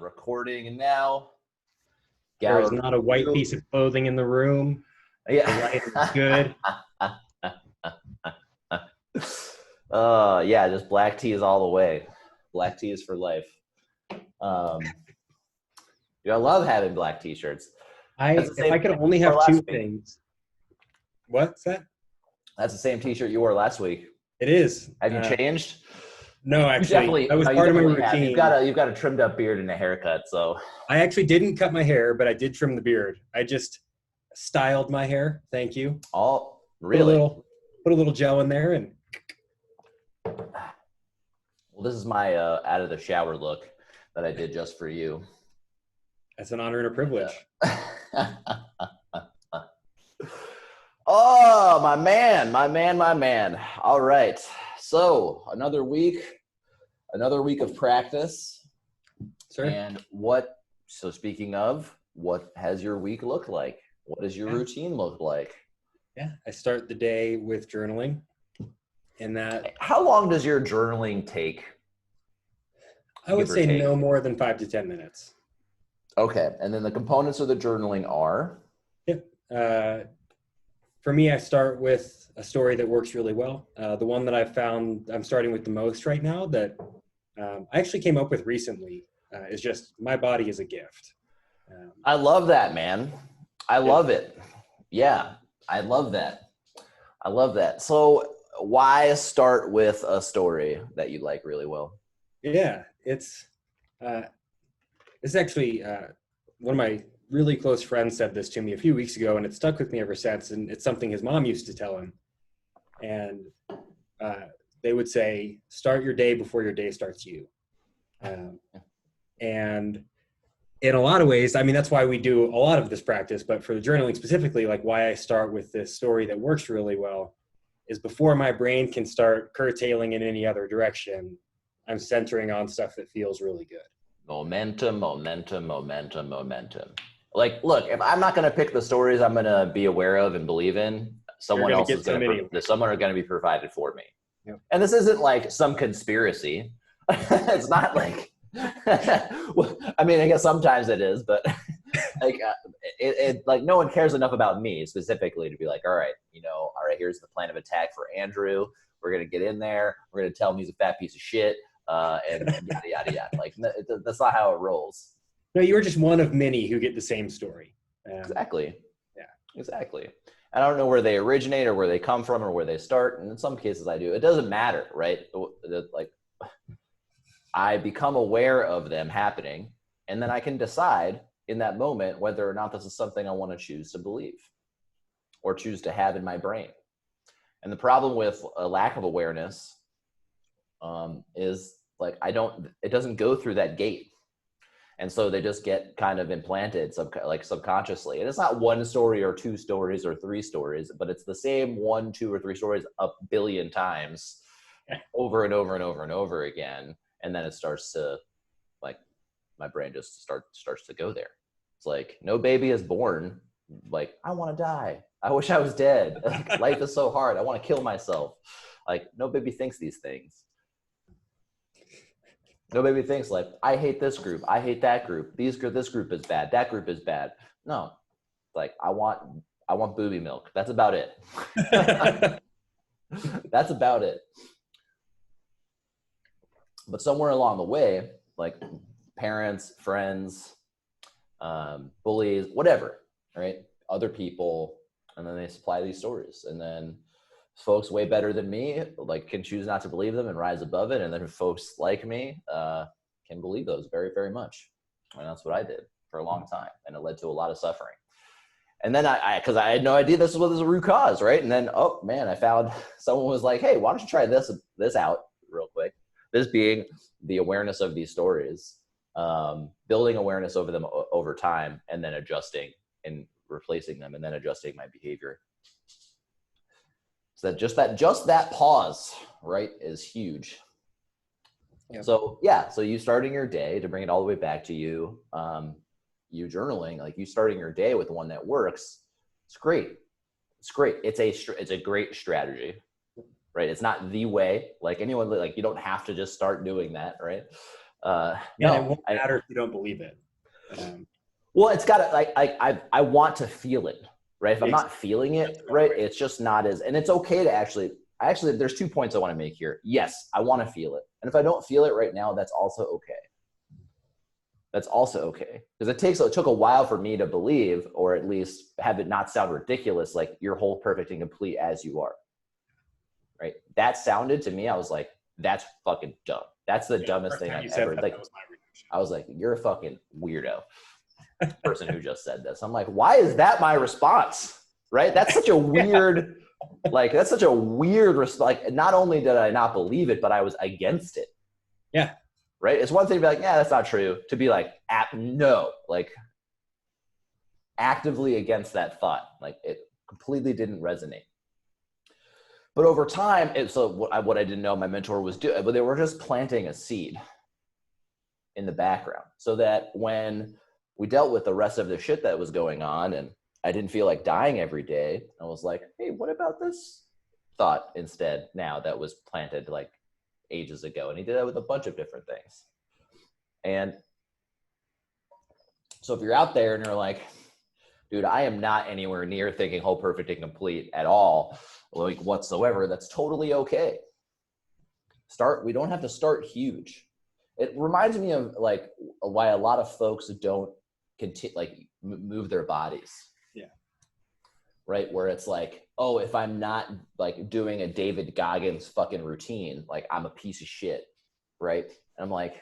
Recording and now. There is not a white piece of clothing in the room. Yeah. The lighting is good. Yeah, just black tea is all the way. Black tea is for life. I love having black t-shirts. If I could only have two things. What's that? That's the same t-shirt you wore last week. It is. Have you changed? No, actually, that was part of my routine. You've got a trimmed up beard and a haircut, so. I actually didn't cut my hair, but I did trim the beard. I just styled my hair. Thank you. Oh, really? Put a little gel in there and. Well, this is my out of the shower look that I did just for you. That's an honor and a privilege. Oh, my man. All right. So another week of practice. Sure. And so speaking of, what has your week looked like? What does your routine look like? Yeah, I start the day with journaling. And that. How long does your journaling take? I would say no more than 5 to 10 minutes. Okay. And then the components of the journaling are? Yeah. For me, I start with a story that works really well. The one that I've found I'm starting with the most right now that I actually came up with recently is just my body is a gift. I love that, man. I love it. Yeah, I love that. So why start with a story that you like really well? Yeah, it's actually one of my really close friends said this to me a few weeks ago, and it stuck with me ever since. And it's something his mom used to tell him. And they would say, start your day before your day starts you. And in a lot of ways, I mean, that's why we do a lot of this practice, but for the journaling specifically, like why I start with this story that works really well is before my brain can start curtailing in any other direction, I'm centering on stuff that feels really good. Momentum. Like, look, if I'm not going to pick the stories I'm going to be aware of and believe in, someone else is going to be provided for me. Yep. And this isn't like some conspiracy. It's not like, I mean, I guess sometimes it is, but like, like no one cares enough about me specifically to be like, all right, here's the plan of attack for Andrew. We're going to get in there. We're going to tell him he's a fat piece of shit. And yada, yada, yada. Like, that's not how it rolls. No, you were just one of many who get the same story. Exactly. Yeah. Exactly. I don't know where they originate or where they come from or where they start. And in some cases I do. It doesn't matter, right? Like, I become aware of them happening, and then I can decide in that moment whether or not this is something I want to choose to believe or choose to have in my brain. And the problem with a lack of awareness is like, it doesn't go through that gate. And so they just get kind of implanted subconsciously. And it's not one story or two stories or three stories, but it's the same 1, 2, or 3 stories a billion times over and over and over and over again. And then it starts to, like, my brain just starts to go there. It's like, no baby is born like, I want to die. I wish I was dead. Like, life is so hard. I want to kill myself. Like, no baby thinks these things. No baby thinks like, I hate this group. I hate that group. This group is bad. That group is bad. No, like, I want booby milk. That's about it. That's about it. But somewhere along the way, like parents, friends, bullies, whatever, right? Other people, and then they supply these stories, and then folks way better than me, like, can choose not to believe them and rise above it. And then folks like me can believe those very, very much. And that's what I did for a long time. And it led to a lot of suffering. And then because I had no idea this was a root cause, right? And then, oh man, I found someone was like, hey, why don't you try this out real quick? This being the awareness of these stories, building awareness over them over time, and then adjusting and replacing them, and then adjusting my behavior. So just that pause, right, is huge. Yep. So yeah, so you starting your day, to bring it all the way back to you, you journaling, like, you starting your day with one that works. It's great. It's a great strategy, right? It's not the way, like, anyone, like, you don't have to just start doing that, right? And it No, won't matter if you don't believe it. Um, well, it's got to, like, I want to feel it, right? If I'm not exactly. feeling That's it, a better right, way. it's just not as, and it's okay to actually, there's 2 points I want to make here. Yes, I want to feel it. And if I don't feel it right now, that's also okay. That's also okay. Because it took a while for me to believe, or at least have it not sound ridiculous, like you're whole, perfect, and complete as you are, right? That sounded to me, I was like, that's fucking dumb. That's the Yeah, dumbest first thing time I've you said ever, that, like, that was my reaction. I was like, you're a fucking weirdo. Person who just said this. I'm like, why is that my response? Right? That's such a Yeah. weird, like, that's such a weird response. Like, not only did I not believe it, but I was against it. Yeah. Right? It's one thing to be like, yeah, that's not true. To be like, no, like, actively against that thought. Like, it completely didn't resonate. But over time, so what I didn't know my mentor was doing, but they were just planting a seed in the background so that when we dealt with the rest of the shit that was going on and I didn't feel like dying every day, I was like, hey, what about this thought instead now that was planted like ages ago? And he did that with a bunch of different things. And so if you're out there and you're like, dude, I am not anywhere near thinking whole, perfect, and complete at all, like whatsoever, that's totally okay. We don't have to start huge. It reminds me of like why a lot of folks don't continue, like move their bodies. Yeah. Right. Where it's like, oh, if I'm not like doing a David Goggins fucking routine, like I'm a piece of shit. Right. And I'm like,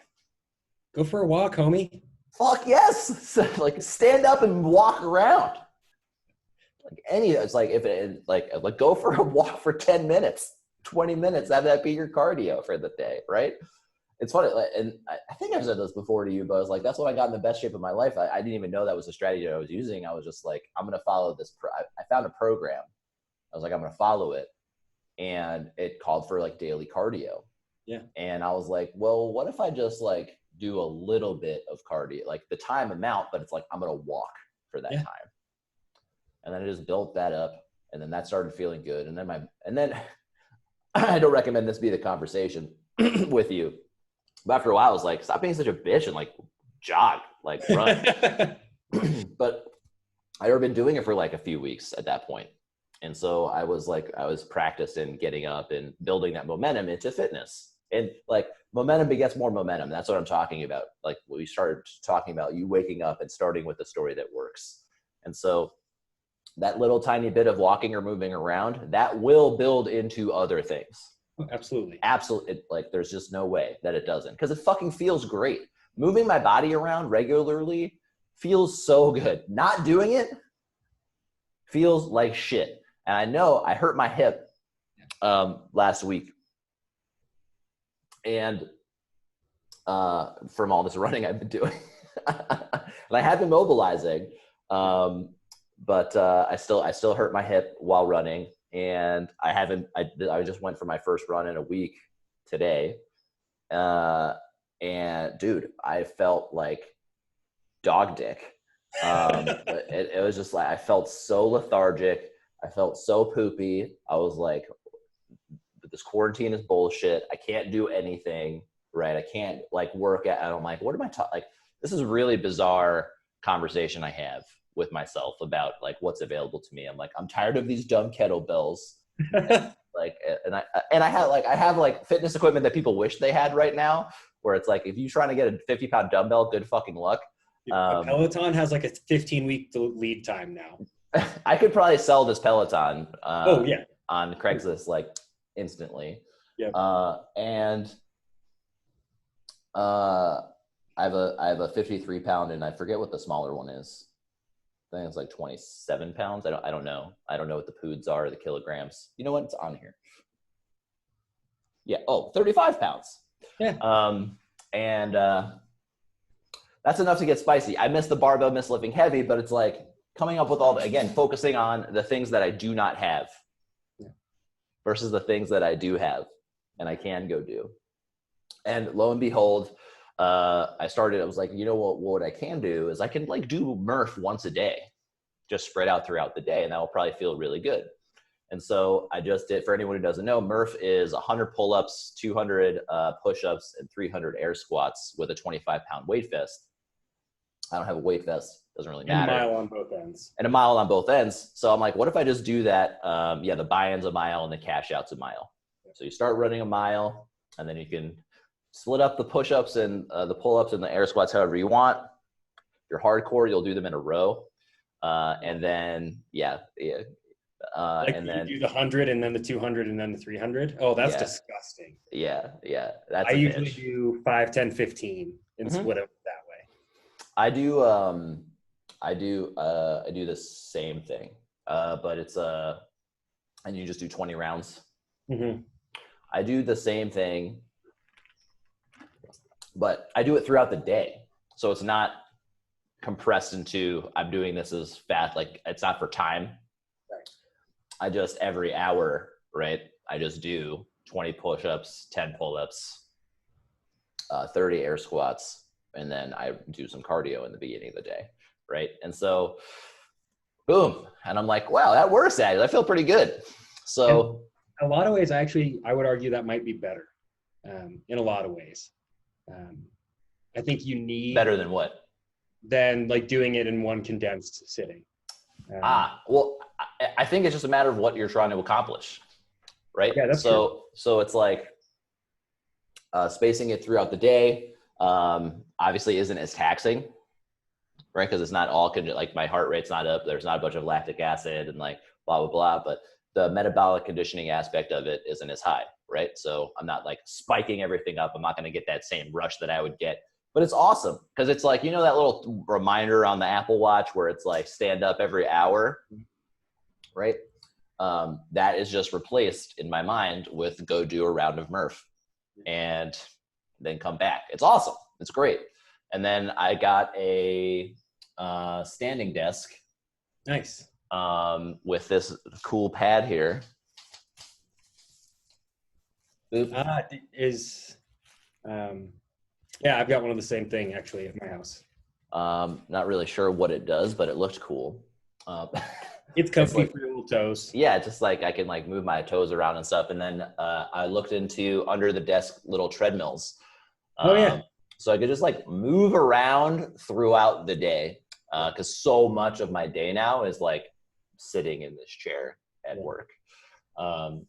Go for a walk, homie. fuck yes. Like stand up and walk around. Like it's like, if it like go for a walk for 10 minutes, 20 minutes, have that be your cardio for the day. Right. It's funny, and I think I've said this before to you, but I was like, that's when I got in the best shape of my life. I didn't even know that was a strategy I was using. I was just like, I'm going to follow this. I found a program. I was like, I'm going to follow it. And it called for like daily cardio. Yeah. And I was like, well, what if I just like do a little bit of cardio, like the time amount, but it's like, I'm going to walk for that time. And then I just built that up. And then that started feeling good. And then I don't recommend this be the conversation with you. But after a while, I was like, stop being such a bitch and like jog, like run. But I'd already been doing it for like a few weeks at that point. And so I was practicing getting up and building that momentum into fitness. And like momentum begets more momentum. That's what I'm talking about. Like we started talking about you waking up and starting with the story that works. And so that little tiny bit of walking or moving around, that will build into other things. Absolutely. Absolutely. Like there's just no way that it doesn't, because it fucking feels great. Moving my body around regularly feels so good. Not doing it feels like shit. And I know I hurt my hip last week. And from all this running I've been doing. And I have been mobilizing. But I still hurt my hip while running. And I just went for my first run in a week today. And dude, I felt like dog dick. It was just like, I felt so lethargic. I felt so poopy. I was like, this quarantine is bullshit. I can't do anything, right? I can't like work at, and I'm like, what am I talking? Like, this is a really bizarre conversation I have with myself about like what's available to me. I'm like, I'm tired of these dumb kettlebells. Like, and I have like fitness equipment that people wish they had right now, where it's like, if you're trying to get a 50-pound dumbbell, good fucking luck. A Peloton has like a 15-week lead time now. I could probably sell this Peloton yeah, on Craigslist like instantly. Yep. And I have a 53-pound, and I forget what the smaller one is. I think it's like 27 pounds. I don't know. I don't know what the poods are, the kilograms. You know what? It's on here. Yeah. Oh, 35 pounds. Yeah. And that's enough to get spicy. I miss the barbell, miss lifting heavy, but it's like coming up with again, focusing on the things that I do not have versus the things that I do have and I can go do. And lo and behold, I was like, you know what I can do is I can like do Murph once a day, just spread out throughout the day. And that will probably feel really good. And so I just did, for anyone who doesn't know, Murph is 100 pull-ups, 200 push-ups, and 300 air squats with a 25-pound weight vest. I don't have a weight vest. Doesn't really matter. And a mile on both ends. And a mile on both ends. So I'm like, what if I just do that? The buy-in's a mile and the cash out's a mile. So you start running a mile, and then you can split up the push-ups and the pull-ups and the air squats however you want. If you're hardcore, you'll do them in a row. And then, and then you do the 100 and then the 200 and then the 300. Oh, that's disgusting. Yeah. That's I usually do 5, 10, 15 and Mm-hmm. split it that way. I do the same thing, but it's and you just do 20 rounds. Mm-hmm. I do the same thing, but I do it throughout the day, so it's not compressed into I'm doing this as fast. Like it's not for time. Right. I just every hour, right? I just do 20 push-ups, 10 pull-ups, 30 air squats, and then I do some cardio in the beginning of the day, right? And so, boom, and I'm like, wow, that works. I feel pretty good. So, in a lot of ways, I would argue that might be better. In a lot of ways, I think you need better than what? Than like doing it in one condensed sitting. Well, I think it's just a matter of what you're trying to accomplish, right? Yeah, that's true. So it's like spacing it throughout the day. Obviously isn't as taxing, right? Because it's not all like my heart rate's not up. There's not a bunch of lactic acid and like blah, blah, blah. But the metabolic conditioning aspect of it isn't as high, right? So I'm not like spiking everything up. I'm not going to get that same rush that I would get. But it's awesome because it's like, that little reminder on the Apple Watch where it's like stand up every hour, right? That is just replaced in my mind with go do a round of Murph and then come back. It's awesome. It's great. And then I got a standing desk. Nice. With this cool pad here. Yeah, I've got one of the same thing actually at my house. Not really sure what it does, but it looked cool. It's comfy for your little toes. Yeah, just like I can like move my toes around and stuff. And then I looked into under the desk little treadmills. So I could just like move around throughout the day because so much of my day now is like sitting in this chair at work. I'm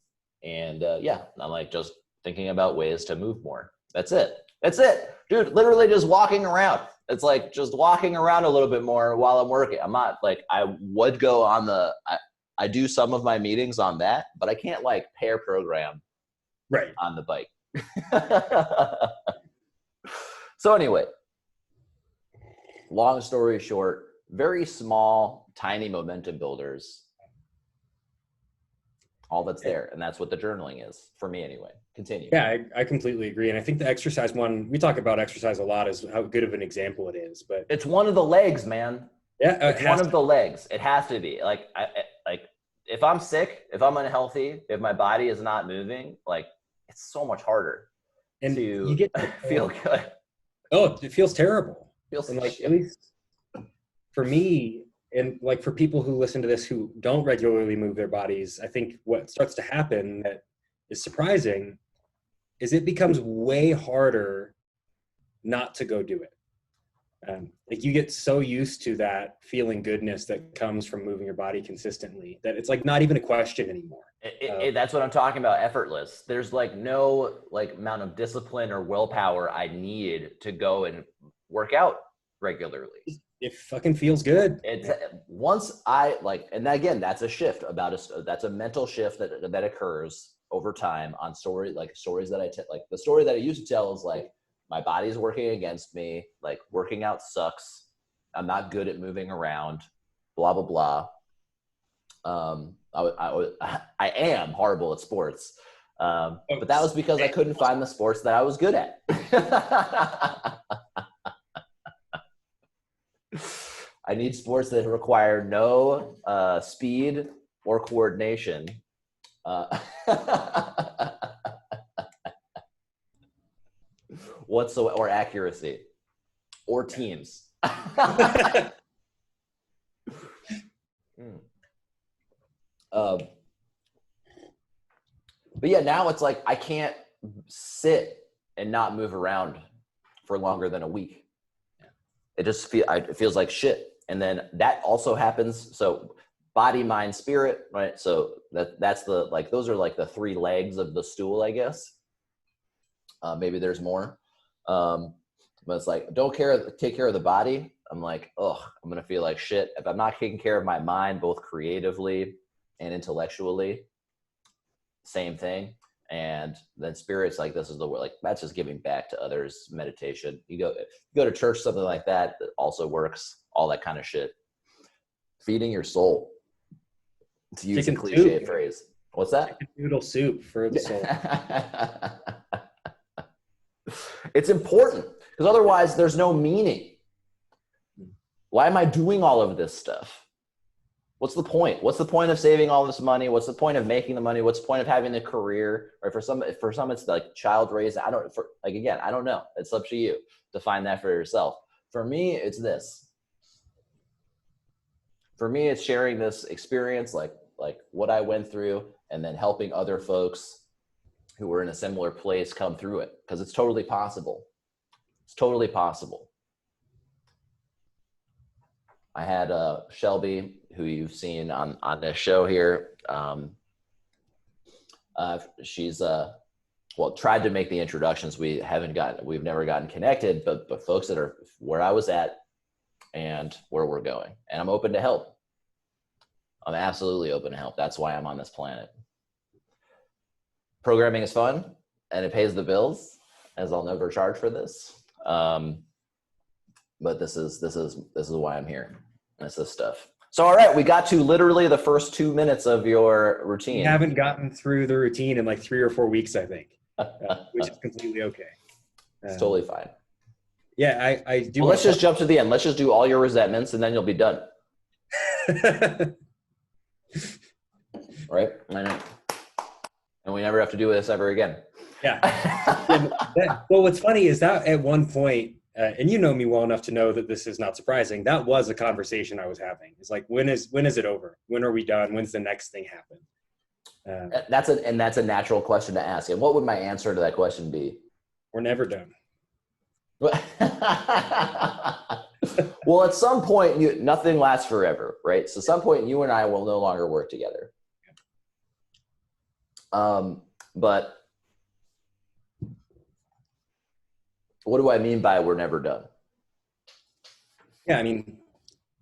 like just thinking about ways to move more. That's it, dude. Literally just walking around. It's like just walking around a little bit more while I'm working. I'm not like I would go on I do some of my meetings on that, but I can't like pair program right on the bike. So anyway, long story short, very small, tiny momentum builders. All that's there. And that's what the journaling is for me anyway. Continue. Yeah, I completely agree. And I think the exercise one, we talk about exercise a lot as how good of an example it is, but it's one of the legs, man. Yeah. It's one of the legs. It has to be like, if I'm sick, if I'm unhealthy, if my body is not moving, like it's so much harder and to you get to feel good. Oh, it feels terrible. And like, at least for me, and like for people who listen to this who don't regularly move their bodies, I think what starts to happen that is surprising is it becomes way harder not to go do it. Like you get so used to that feeling goodness that comes from moving your body consistently that it's like not even a question anymore. That's what I'm talking about. Effortless. There's like no like amount of discipline or willpower I need to go and work out regularly. It fucking feels good. It's once I like, and again, that's a shift that's a mental shift that occurs over time on stories that I like the story that I used to tell is like, my body's working against me. Like working out sucks. I'm not good at moving around, blah, blah, blah. I am horrible at sports. But that was because I couldn't find the sports that I was good at. I need sports that require no speed or coordination. Whatsoever, or accuracy, or teams. But yeah, now it's like I can't sit and not move around for longer than a week. It feels like shit. And then that also happens. So body, mind, spirit, right? So that's the, like, those are like the three legs of the stool, I guess. Maybe there's more. But it's like, take care of the body. I'm like, oh, I'm going to feel like shit. If I'm not taking care of my mind, both creatively and intellectually, same thing. And then spirit's like, this is the, like, that's just giving back to others, meditation. You go to church, something like that also works, all that kind of shit. Feeding your soul, to use a Chicken cliche soup. phrase. What's that? Chicken noodle soup for the soul. It's important, because otherwise there's no meaning. Why am I doing all of this stuff? What's the point? What's the point of saving all this money? What's the point of making the money? What's the point of having a career? Or for some it's like child raising. I don't know. It's up to you to find that for yourself. For me, it's this. For me, it's sharing this experience, like what I went through, and then helping other folks who were in a similar place come through it, because it's totally possible. It's totally possible. I had Shelby, who you've seen on this show here. She's tried to make the introductions. We've never gotten connected, but folks that are where I was at and where we're going, and I'm open to help. I'm absolutely open to help. That's why I'm on this planet. Programming is fun and it pays the bills, as I'll never charge for this. But this is why I'm here. That's this stuff. So, all right, we got to literally the first 2 minutes of your routine. We haven't gotten through the routine in like 3 or 4 weeks, I think, which is completely okay. It's totally fine. Yeah, I do. Well, let's just jump to the end. Let's just do all your resentments, and then you'll be done. Right? I know. And we never have to do this ever again. Yeah. Well, what's funny is that at one point, and you know me well enough to know that this is not surprising, that was a conversation I was having. It's like, when is it over? When are we done? When's the next thing happen? That's a natural question to ask. And what would my answer to that question be? We're never done. Well, at some point, nothing lasts forever, right? So at some point, you and I will no longer work together. But what do I mean by we're never done? Yeah, I mean,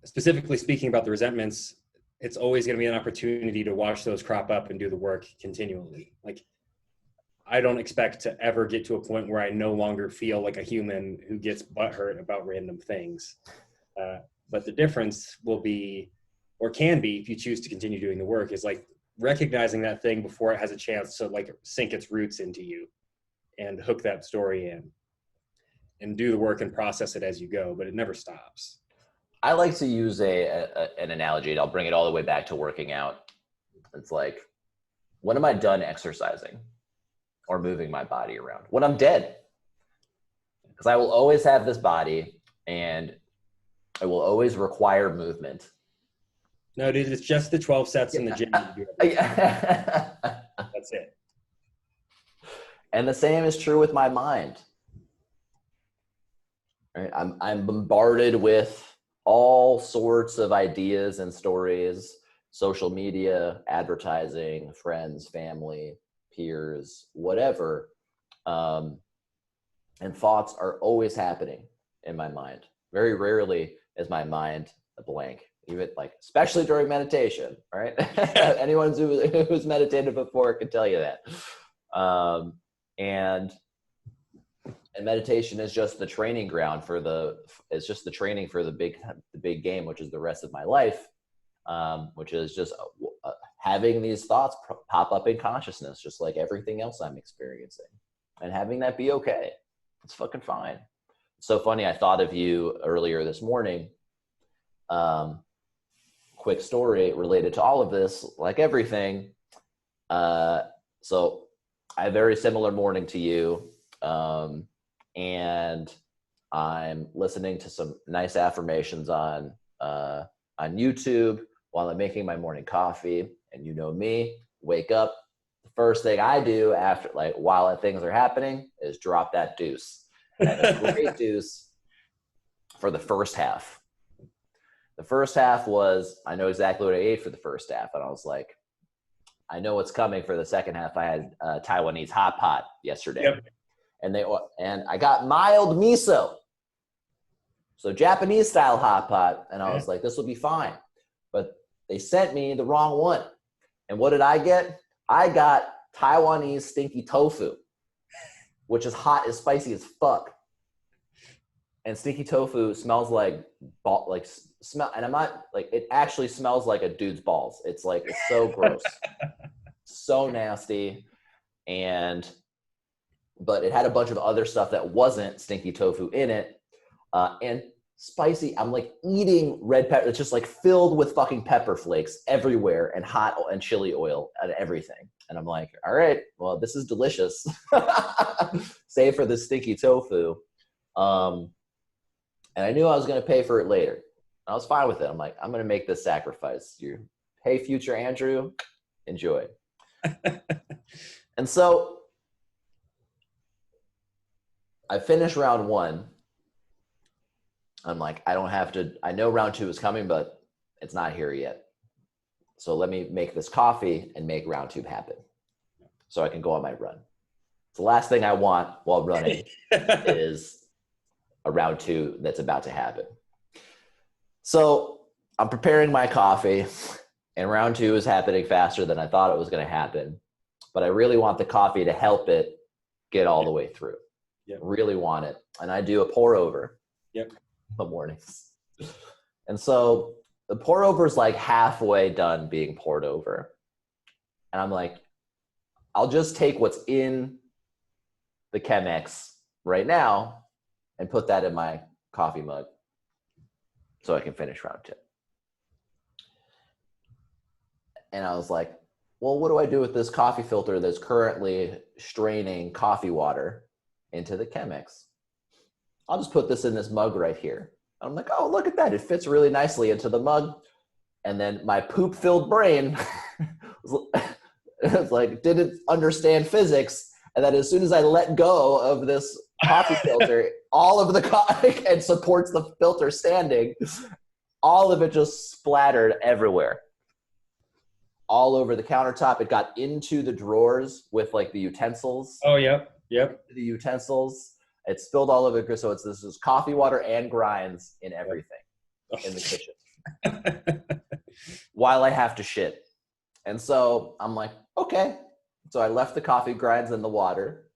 specifically speaking about the resentments, it's always going to be an opportunity to watch those crop up and do the work continually. Like, I don't expect to ever get to a point where I no longer feel like a human who gets butthurt about random things. But the difference will be, or can be, if you choose to continue doing the work, is like recognizing that thing before it has a chance to like sink its roots into you and hook that story in and do the work and process it as you go, but it never stops. I like to use an analogy, and I'll bring it all the way back to working out. It's like, when am I done exercising or moving my body around? When I'm dead. Because I will always have this body, and I will always require movement. No, dude, it's just the 12 sets in the gym. That's it. And the same is true with my mind. Right? I'm bombarded with all sorts of ideas and stories, social media, advertising, friends, family, peers, whatever. And thoughts are always happening in my mind. Very rarely is my mind a blank, even like, especially during meditation, right? Anyone who's meditated before can tell you that. And meditation is just the training ground for the big game, which is the rest of my life, which is just having these thoughts pop up in consciousness, just like everything else I'm experiencing, and having that be okay. It's fucking fine. It's so funny. I thought of you earlier this morning. Quick story related to all of this, like everything. So I had a very similar morning to you. And I'm listening to some nice affirmations on YouTube while I'm making my morning coffee. And you know me, wake up, the first thing I do after, like, while things are happening is drop that deuce. And I had a great deuce for the first half. The first half was, I know exactly what I ate for the first half. And I was like, I know what's coming for the second half. I had Taiwanese hot pot yesterday. Yep. And I got mild miso. So Japanese style hot pot. And I was like, this will be fine. But they sent me the wrong one. And what did I get? I got Taiwanese stinky tofu, which is hot, is spicy as fuck. And stinky tofu smells like smell, and I'm not like, it actually smells like a dude's balls. It's like, it's so gross, so nasty. But it had a bunch of other stuff that wasn't stinky tofu in it, and spicy. I'm like eating red pepper. It's just like filled with fucking pepper flakes everywhere, and hot and chili oil and everything. And I'm like, all right, well, this is delicious, save for the stinky tofu. And I knew I was going to pay for it later. I was fine with it. I'm like, I'm going to make this sacrifice. Hey, future Andrew, enjoy. And so I finished round one. I'm like, I know round two is coming, but it's not here yet. So let me make this coffee and make round two happen so I can go on my run. The last thing I want while running is a round two that's about to happen. So I'm preparing my coffee, and round two is happening faster than I thought it was going to happen. But I really want the coffee to help it get all the way through. Yep. Really want it. And I do a pour over. Yep. In the mornings. And so the pour over is like halfway done being poured over. And I'm like, I'll just take what's in the Chemex right now and put that in my coffee mug so I can finish round two. And I was like, well, what do I do with this coffee filter that's currently straining coffee water into the Chemex? I'll just put this in this mug right here. I'm like, oh, look at that. It fits really nicely into the mug. And then my poop-filled brain was like, didn't understand physics. And then as soon as I let go of this coffee filter, all of the coffee, and supports the filter standing, all of it just splattered everywhere. All over the countertop. It got into the drawers with like the utensils. Oh, yep. The utensils. It spilled all over. So this is coffee water and grinds in everything in the kitchen while I have to shit. And so I'm like, okay. So I left the coffee grinds in the water.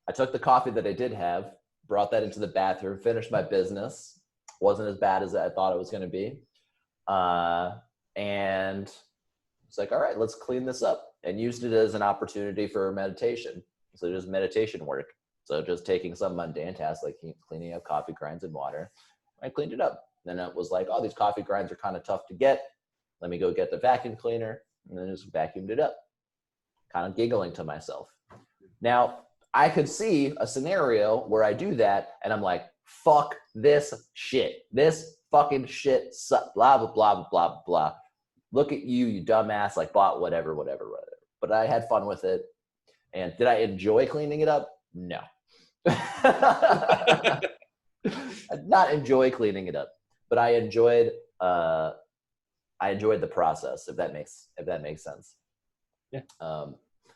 I took the coffee that I did have, brought that into the bathroom, finished my business. Wasn't as bad as I thought it was going to be. And it's like, all right, let's clean this up, and used it as an opportunity for meditation. So just meditation work. So just taking some mundane tasks like cleaning up coffee grinds and water. I cleaned it up. Then it was like, oh, these coffee grinds are kind of tough to get. Let me go get the vacuum cleaner, and then just vacuumed it up. Kind of giggling to myself. Now, I could see a scenario where I do that, and I'm like, fuck this shit. This fucking shit sucks. Blah, blah, blah, blah, blah. Look at you, you dumbass, like, blah, whatever. But I had fun with it. And did I enjoy cleaning it up? No. I did not enjoy cleaning it up, but I enjoyed the process, if that makes sense. Yeah.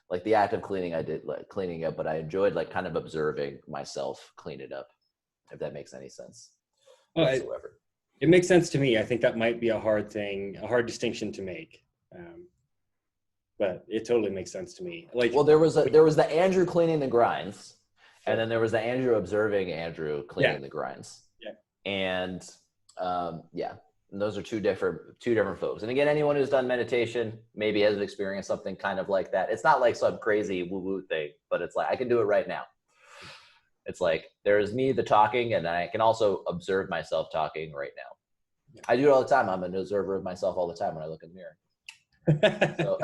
Like the act of cleaning, I did like cleaning up, but I enjoyed like kind of observing myself clean it up, if that makes any sense whatsoever. It makes sense to me. I think that might be a hard distinction to make. But it totally makes sense to me. Like, well, there was the Andrew cleaning the grinds, and then there was the Andrew observing Andrew cleaning the grinds. Yeah. And and those are two different folks. And again, anyone who's done meditation maybe has experienced something kind of like that. It's not like some crazy woo-woo thing, but it's like I can do it right now. It's like there's me, the talking, and I can also observe myself talking right now. Yeah. I do it all the time. I'm an observer of myself all the time when I look in the mirror. So.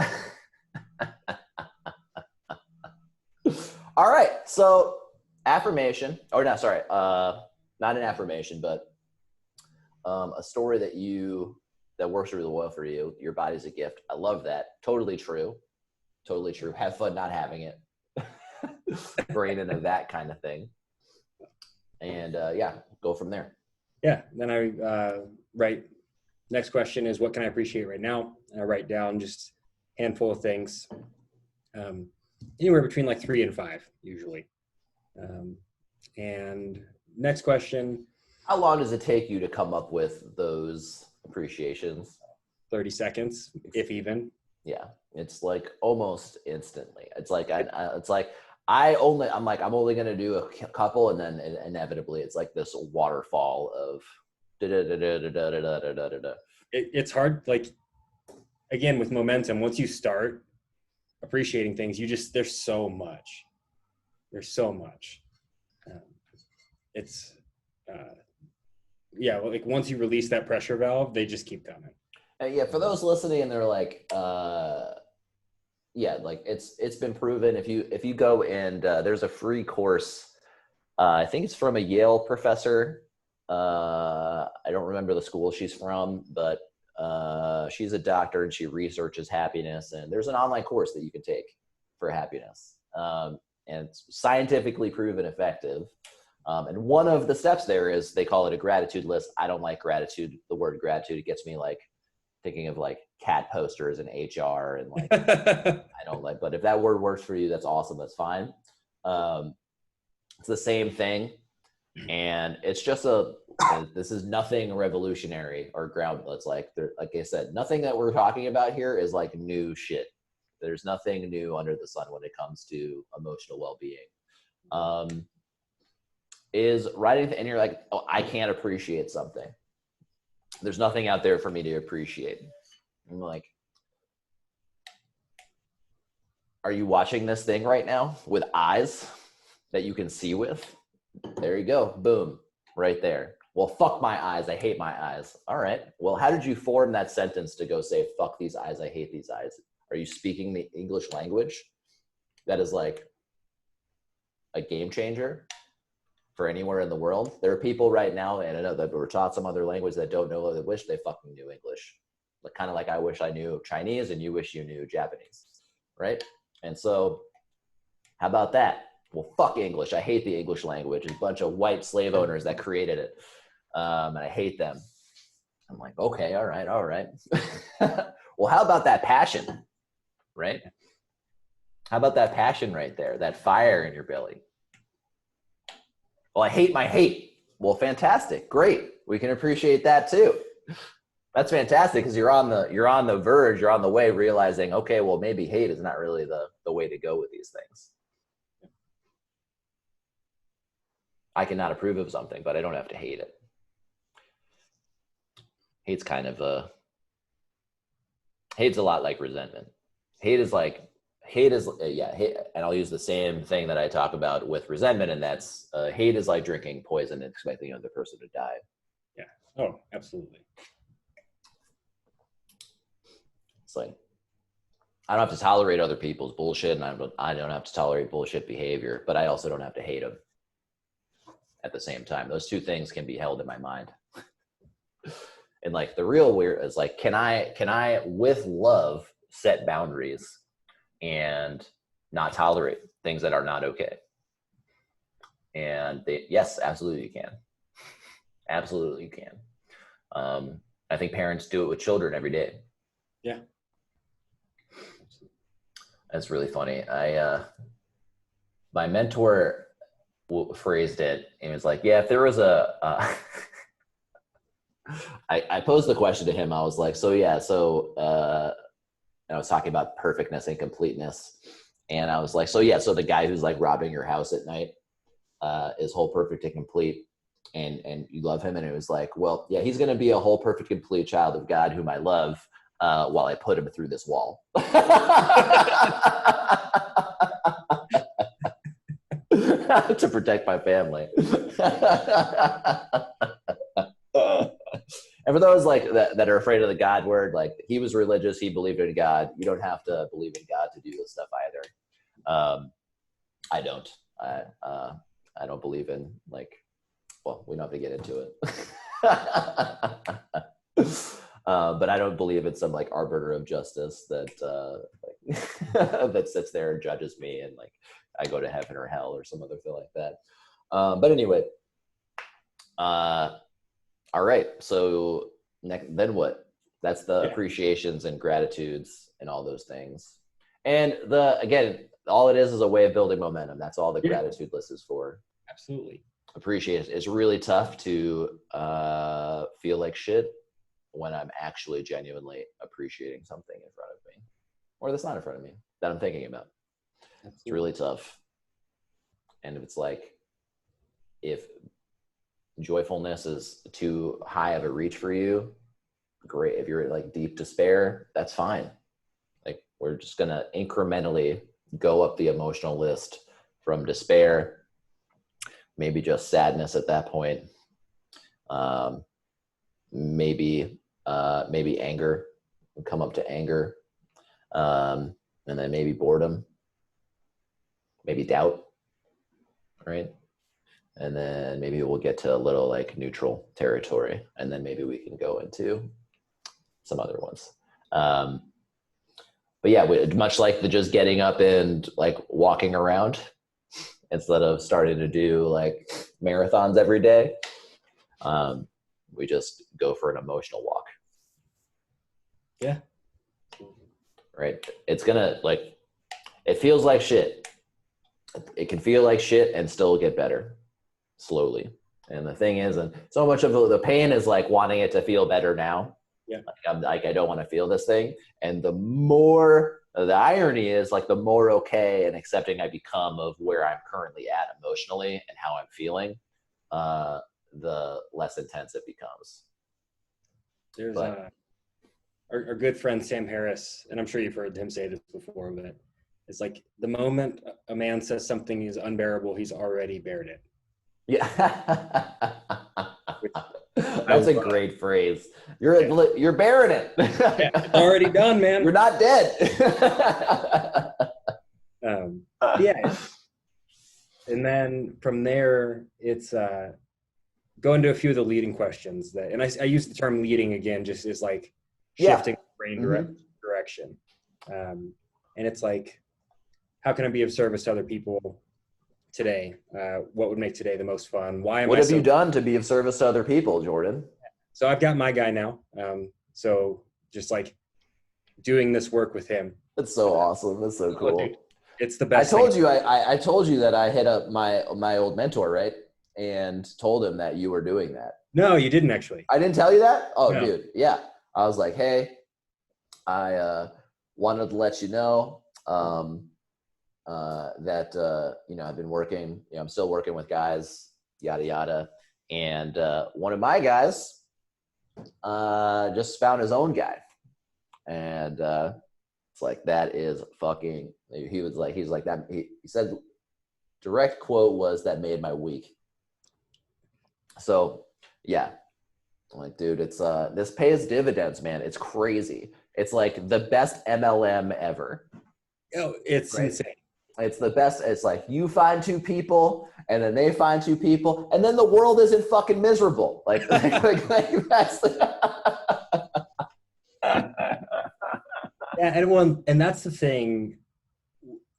All right. So affirmation, or no, sorry, not an affirmation, but a story that works really well for you. Your body's a gift. I love that. Totally true. Totally true. Have fun not having it. Brain into that kind of thing. And yeah, go from there. Yeah. Then I write, next question is, what can I appreciate right now? And I write down just a handful of things, anywhere between like 3 and 5 usually. And next question, How long does it take you to come up with those appreciations? 30 seconds, if even. Yeah, it's like almost instantly. It's like I'm only gonna do a couple, and then inevitably it's like this waterfall of It's hard, like, again, with momentum, once you start appreciating things, there's so much. It's yeah, like once you release that pressure valve, they just keep coming. And yeah, for those listening and they're like, yeah, like it's been proven. If you go and there's a free course, I think it's from a Yale professor. I don't remember the school she's from, but she's a doctor and she researches happiness. And there's an online course that you can take for happiness, and it's scientifically proven effective. And one of the steps there is they call it a gratitude list. I don't like gratitude. The word gratitude, it gets me like thinking of like cat posters and HR and like I don't like. But if that word works for you, that's awesome. That's fine. It's the same thing, and it's just this is nothing revolutionary or ground. It's like like I said, nothing that we're talking about here is like new shit. There's nothing new under the sun when it comes to emotional well-being. Is writing, and you're like, oh, I can't appreciate something. There's nothing out there for me to appreciate. I'm like, are you watching this thing right now with eyes that you can see with? There you go. Boom. Right there. Well, fuck my eyes. I hate my eyes. All right. Well, how did you form that sentence to go say, fuck these eyes? I hate these eyes. Are you speaking the English language? That is like a game changer for anywhere in the world. There are people right now, and I know that were taught some other language that don't know, that wish they fucking knew English. Like, kind of like I wish I knew Chinese and you wish you knew Japanese, right? And so how about that? Well, fuck English. I hate the English language. It's a bunch of white slave owners that created it. And I hate them. I'm like, okay, all right. Well, how about that passion, right? How about that passion right there, that fire in your belly? Well, I hate my hate. Well, fantastic. Great. We can appreciate that too. That's fantastic, because you're on the verge, you're on the way, realizing, okay, well, maybe hate is not really the way to go with these things. I cannot approve of something, but I don't have to hate it. Hate's a lot like resentment. Hate, and I'll use the same thing that I talk about with resentment, and that's hate is like drinking poison and expecting another person to die. Yeah. Oh, absolutely. It's like, I don't have to tolerate other people's bullshit, and I don't have to tolerate bullshit behavior, but I also don't have to hate them at the same time. Those two things can be held in my mind. And like the real weird is like, can I with love set boundaries and not tolerate things that are not okay? And yes, absolutely you can. Absolutely you can. I think parents do it with children every day. Yeah. That's really funny. My mentor phrased it, and it was like, yeah, if there was I posed the question to him. I was like, I was talking about perfectness and completeness. And I was like, so the guy who's like robbing your house at night is whole, perfect, and complete. And you love him. And it was like, well, yeah, he's going to be a whole, perfect, complete child of God whom I love while I put him through this wall. To protect my family. And for those like that are afraid of the God word, like he was religious, he believed in God. You don't have to believe in God to do this stuff either. I don't. I don't believe in like. Well, we don't have to get into it. But I don't believe in some like arbiter of justice that like that sits there and judges me, and like I go to heaven or hell or some other thing like that. But anyway, all right. So then what? That's the Yeah. appreciations and gratitudes and all those things. And again, all it is a way of building momentum. That's all the Yeah. gratitude list is for. Absolutely. Appreciate it. It's really tough to feel like shit when I'm actually genuinely appreciating something in front of me, or that's not in front of me, that I'm thinking about. Absolutely. It's really tough. And if it's like, if joyfulness is too high of a reach for you, great. If you're like deep despair, that's fine. Like, we're just gonna incrementally go up the emotional list from despair, maybe just sadness at that point, maybe anger, come up to anger, and then maybe boredom, maybe doubt, right? And then maybe we'll get to a little like neutral territory, and then maybe we can go into some other ones. But yeah, much like the just getting up and like walking around instead of starting to do like marathons every day, we just go for an emotional walk. Yeah. Right? It's gonna, like, it feels like shit. It can feel like shit and still get better slowly. And the thing is, and so much of the pain is like wanting it to feel better now. Yeah. Like I don't want to feel this thing. And the more, the irony is like the more okay and accepting I become of where I'm currently at emotionally and how I'm feeling, the less intense it becomes. There's our good friend Sam Harris, and I'm sure you've heard him say this before, but it's like the moment a man says something is unbearable, he's already bared it. Yeah. That's a great phrase. You're bearing it. Yeah, it's already done, man. You're not dead. Yeah. And then from there, it's go into a few of the leading questions that, and I use the term leading again, just as like shifting brain direction. And it's like, how can I be of service to other people today? What would make today the most fun? What have you done to be of service to other people, Jordan? So I've got my guy now. So just like doing this work with him. That's so awesome. That's so cool. Dude, it's the best. I told you that I hit up my old mentor, right? And told him that you were doing that. No, you didn't actually. I didn't tell you that? Oh, no. Dude. Yeah. I was like, hey, I wanted to let you know that, I've been working, I'm still working with guys, yada, yada. And one of my guys just found his own guy. And it's like, that is fucking, he's like that. He said, direct quote was, that made my week. So yeah, I'm like, dude, it's this pays dividends, man. It's crazy. It's like the best MLM ever. Oh, it's insane. It's the best. It's like you find two people and then they find two people and then the world isn't fucking miserable. Like that's Yeah, and that's the thing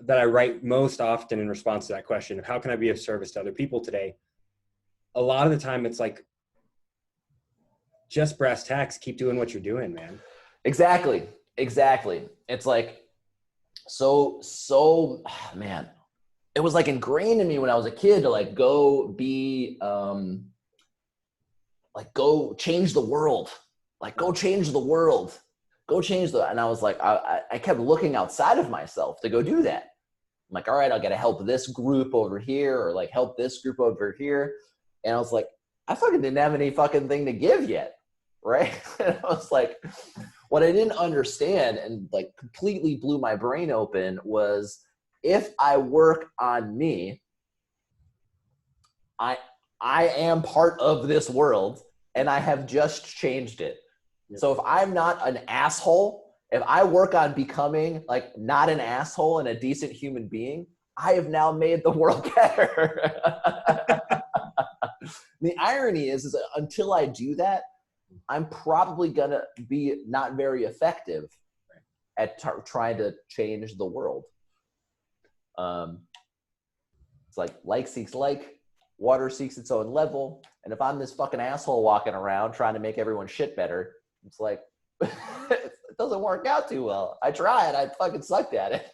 that I write most often in response to that question of how can I be of service to other people today? A lot of the time it's like, just brass tacks, keep doing what you're doing, man. Exactly. It's like, so man, it was like ingrained in me when I was a kid to like go be, like go change the world, and I was like, I kept looking outside of myself to go do that. I'm like, all right, I got to help this group over here or like help this group over here. And I was like, I fucking didn't have any fucking thing to give yet. Right. And I was like, what I didn't understand and like completely blew my brain open was, if I work on me, I am part of this world and I have just changed it. Yep. So if I'm not an asshole, if I work on becoming like not an asshole and a decent human being, I have now made the world better. The irony is that until I do that, I'm probably gonna be not very effective at trying to change the world. It's like seeks like, water seeks its own level. And if I'm this fucking asshole walking around trying to make everyone shit better, it's like, it doesn't work out too well. I tried. I fucking sucked at it.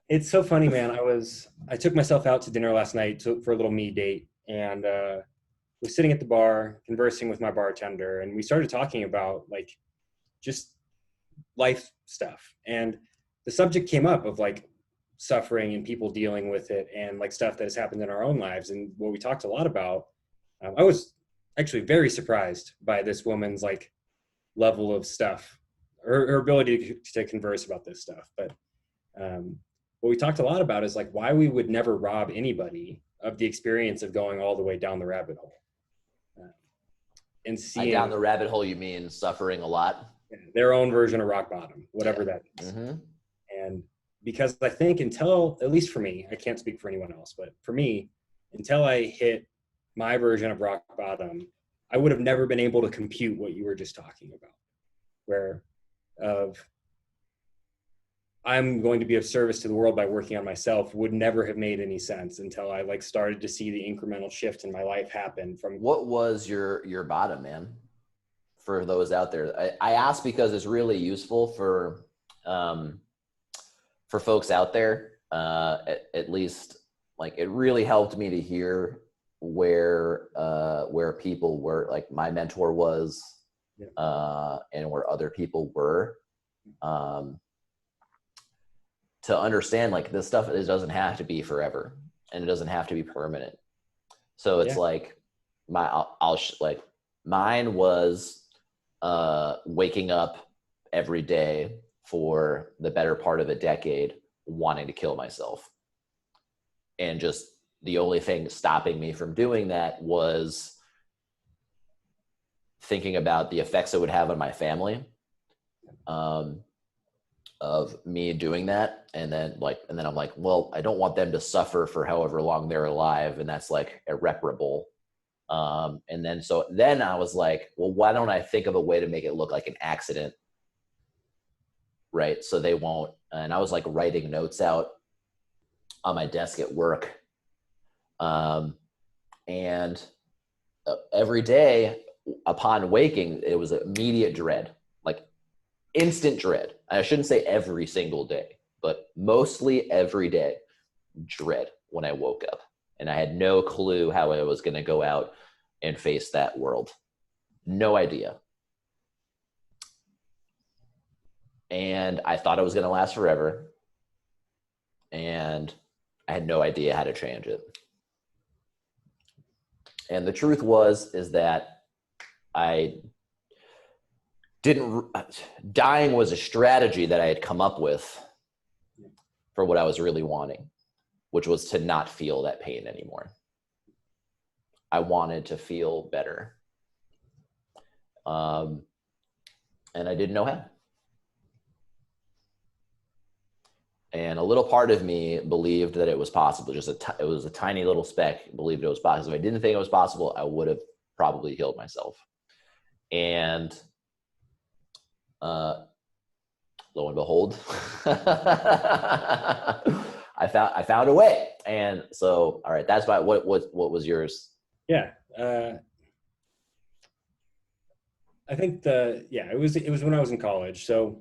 It's so funny, man. I took myself out to dinner last night for a little me date, and was sitting at the bar conversing with my bartender, and we started talking about like just life stuff. And the subject came up of like suffering and people dealing with it and like stuff that has happened in our own lives. And what we talked a lot about, I was actually very surprised by this woman's like level of stuff, her ability to converse about this stuff. But what we talked a lot about is like why we would never rob anybody of the experience of going all the way down the rabbit hole. And seeing down the rabbit hole, you mean suffering a lot? Their own version of rock bottom, whatever that is. Mm-hmm. And because I think until, at least for me, I can't speak for anyone else, but for me, until I hit my version of rock bottom, I would have never been able to compute what you were just talking about, where I'm going to be of service to the world by working on myself would never have made any sense until I like started to see the incremental shift in my life happen from. What was your bottom, man? For those out there, I ask because it's really useful for folks out there. At least, like, it really helped me to hear where people were, like my mentor was, and where other people were. To understand like this stuff, it doesn't have to be forever and it doesn't have to be permanent. So it's like mine was waking up every day for the better part of a decade wanting to kill myself. And just the only thing stopping me from doing that was thinking about the effects it would have on my family. Of me doing that, and then I'm like, well, I don't want them to suffer for however long they're alive, and that's like irreparable. And then I was like, well, why don't I think of a way to make it look like an accident, right? So they won't. And I was like writing notes out on my desk at work, and every day upon waking, it was immediate dread, like instant dread. I shouldn't say every single day, but mostly every day, dread when I woke up. And I had no clue how I was going to go out and face that world. No idea. And I thought it was going to last forever. And I had no idea how to change it. And the truth is that dying was a strategy that I had come up with for what I was really wanting, which was to not feel that pain anymore. I wanted to feel better. And I didn't know how. And a little part of me believed that it was possible. It was a tiny little speck, believed it was possible. If I didn't think it was possible, I would have probably killed myself. And lo and behold, I found a way. And so, all right, that's what was yours? Yeah. I think it was when I was in college. So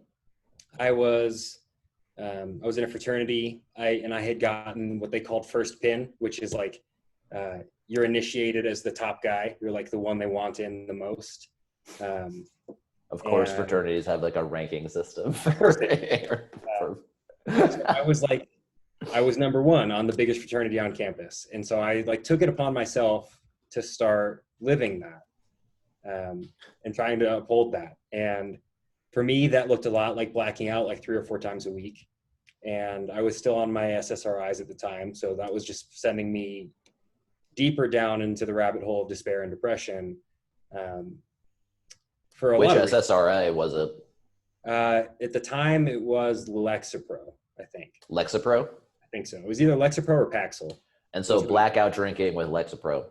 I was in a fraternity. I had gotten what they called first pin, which is like, you're initiated as the top guy. You're like the one they want in the most. Of course, fraternities have like a ranking system. I was number one on the biggest fraternity on campus. And so I like took it upon myself to start living that, and trying to uphold that. And for me, that looked a lot like blacking out like 3 or 4 times a week. And I was still on my SSRIs at the time. So that was just sending me deeper down into the rabbit hole of despair and depression. Which SSRI was it? At the time, it was Lexapro, I think. Lexapro? I think so. It was either Lexapro or Paxil. And so blackout drinking with Lexapro.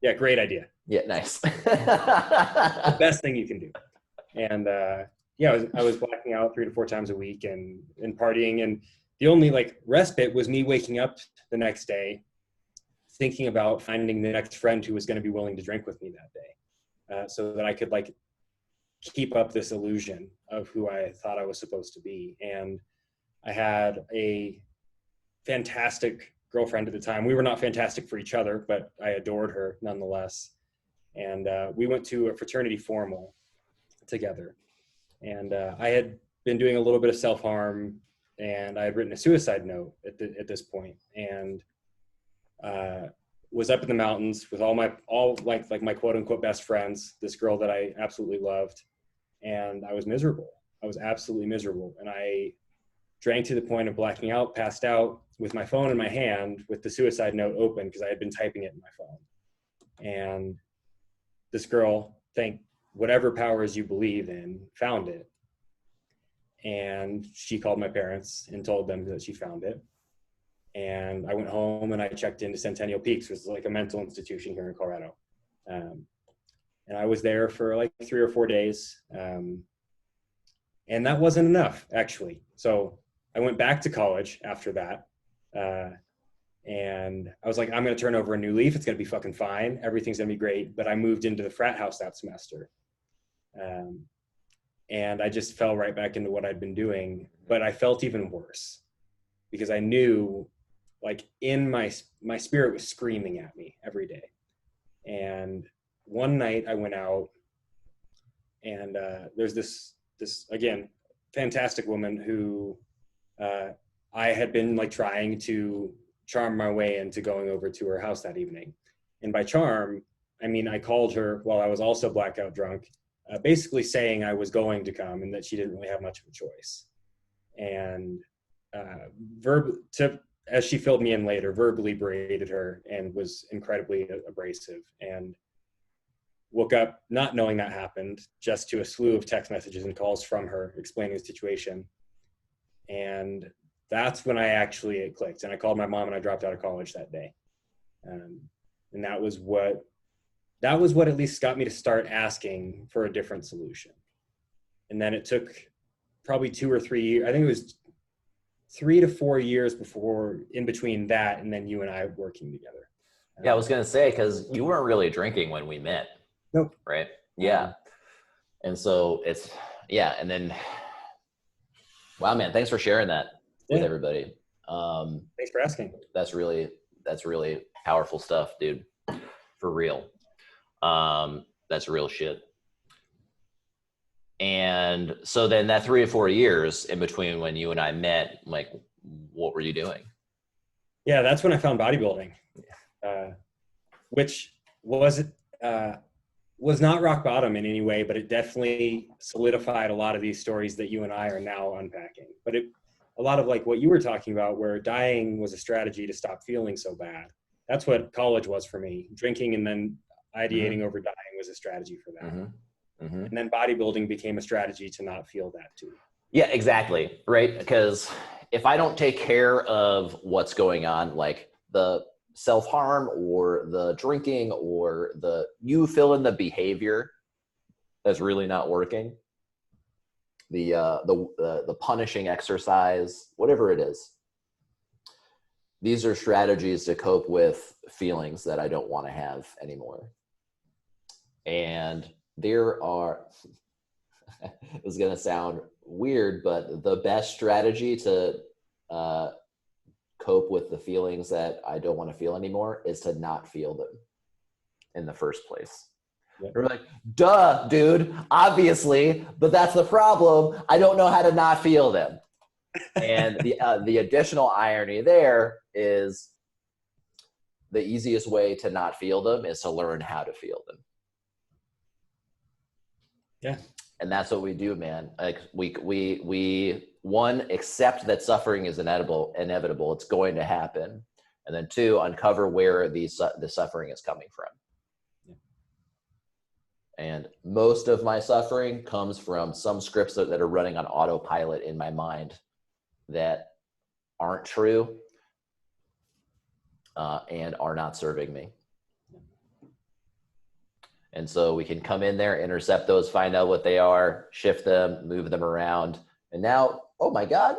Yeah, great idea. Yeah, nice. The best thing you can do. And yeah, I was blacking out 3 to 4 times a week and partying. And the only like respite was me waking up the next day, thinking about finding the next friend who was going to be willing to drink with me that day, so that I could like keep up this illusion of who I thought I was supposed to be. And I had a fantastic girlfriend at the time. We were not fantastic for each other, but I adored her nonetheless. And we went to a fraternity formal together. And I had been doing a little bit of self-harm, and I had written a suicide note at this point, and was up in the mountains with all like my quote unquote best friends, this girl that I absolutely loved. And I was miserable. I was absolutely miserable. And I drank to the point of blacking out, passed out with my phone in my hand with the suicide note open because I had been typing it in my phone. And this girl, thank whatever powers you believe in, found it. And she called my parents and told them that she found it. And I went home and I checked into Centennial Peaks, which is like a mental institution here in Colorado. And I was there for like 3 or 4 days. And that wasn't enough, actually. So I went back to college after that. And I was like, I'm going to turn over a new leaf. It's going to be fucking fine. Everything's going to be great. But I moved into the frat house that semester. And I just fell right back into what I'd been doing. But I felt even worse because I knew, like, in my spirit was screaming at me every day. And one night I went out, and there's this again fantastic woman who I had been like trying to charm my way into going over to her house that evening. And by charm, I mean I called her while I was also blackout drunk, basically saying I was going to come and that she didn't really have much of a choice. And as she filled me in later, verbally berated her and was incredibly abrasive, and woke up not knowing that happened, just to a slew of text messages and calls from her explaining the situation. And that's when it clicked. And I called my mom and I dropped out of college that day. And that was what at least got me to start asking for a different solution. And then it took probably 2 or 3 years. I think it was 3 to 4 years before, in between that and then you and I working together. Yeah, I was going to say, because you weren't really drinking when we met. Nope. Right? Yeah. And so and then, wow, man, thanks for sharing that with everybody. Thanks for asking. That's really powerful stuff, dude. For real. That's real shit. And so then that 3 or 4 years in between when you and I met, like, what were you doing? Yeah, that's when I found bodybuilding, which was not rock bottom in any way, but it definitely solidified a lot of these stories that you and I are now unpacking. But a lot of like what you were talking about, where dying was a strategy to stop feeling so bad. That's what college was for me. Drinking and then ideating over dying was a strategy for that. And then bodybuilding became a strategy to not feel that too. Yeah, exactly. Right. Because if I don't take care of what's going on, like the self-harm or the drinking or you fill in the behavior that's really not working, the punishing exercise, whatever it is, these are strategies to cope with feelings that I don't want to have anymore. And there are it's going to sound weird, but the best strategy to cope with the feelings that I don't want to feel anymore is to not feel them in the first place. Yeah. We're like, duh, dude, obviously, but that's the problem. I don't know how to not feel them. And the additional irony there is the easiest way to not feel them is to learn how to feel them. Yeah. And that's what we do, man. Like we one, accept that suffering is inevitable. It's going to happen. And then 2, uncover where the suffering is coming from. Yeah. And most of my suffering comes from some scripts that are running on autopilot in my mind that aren't true and are not serving me. And so we can come in there, intercept those, find out what they are, shift them, move them around. And now, oh my God,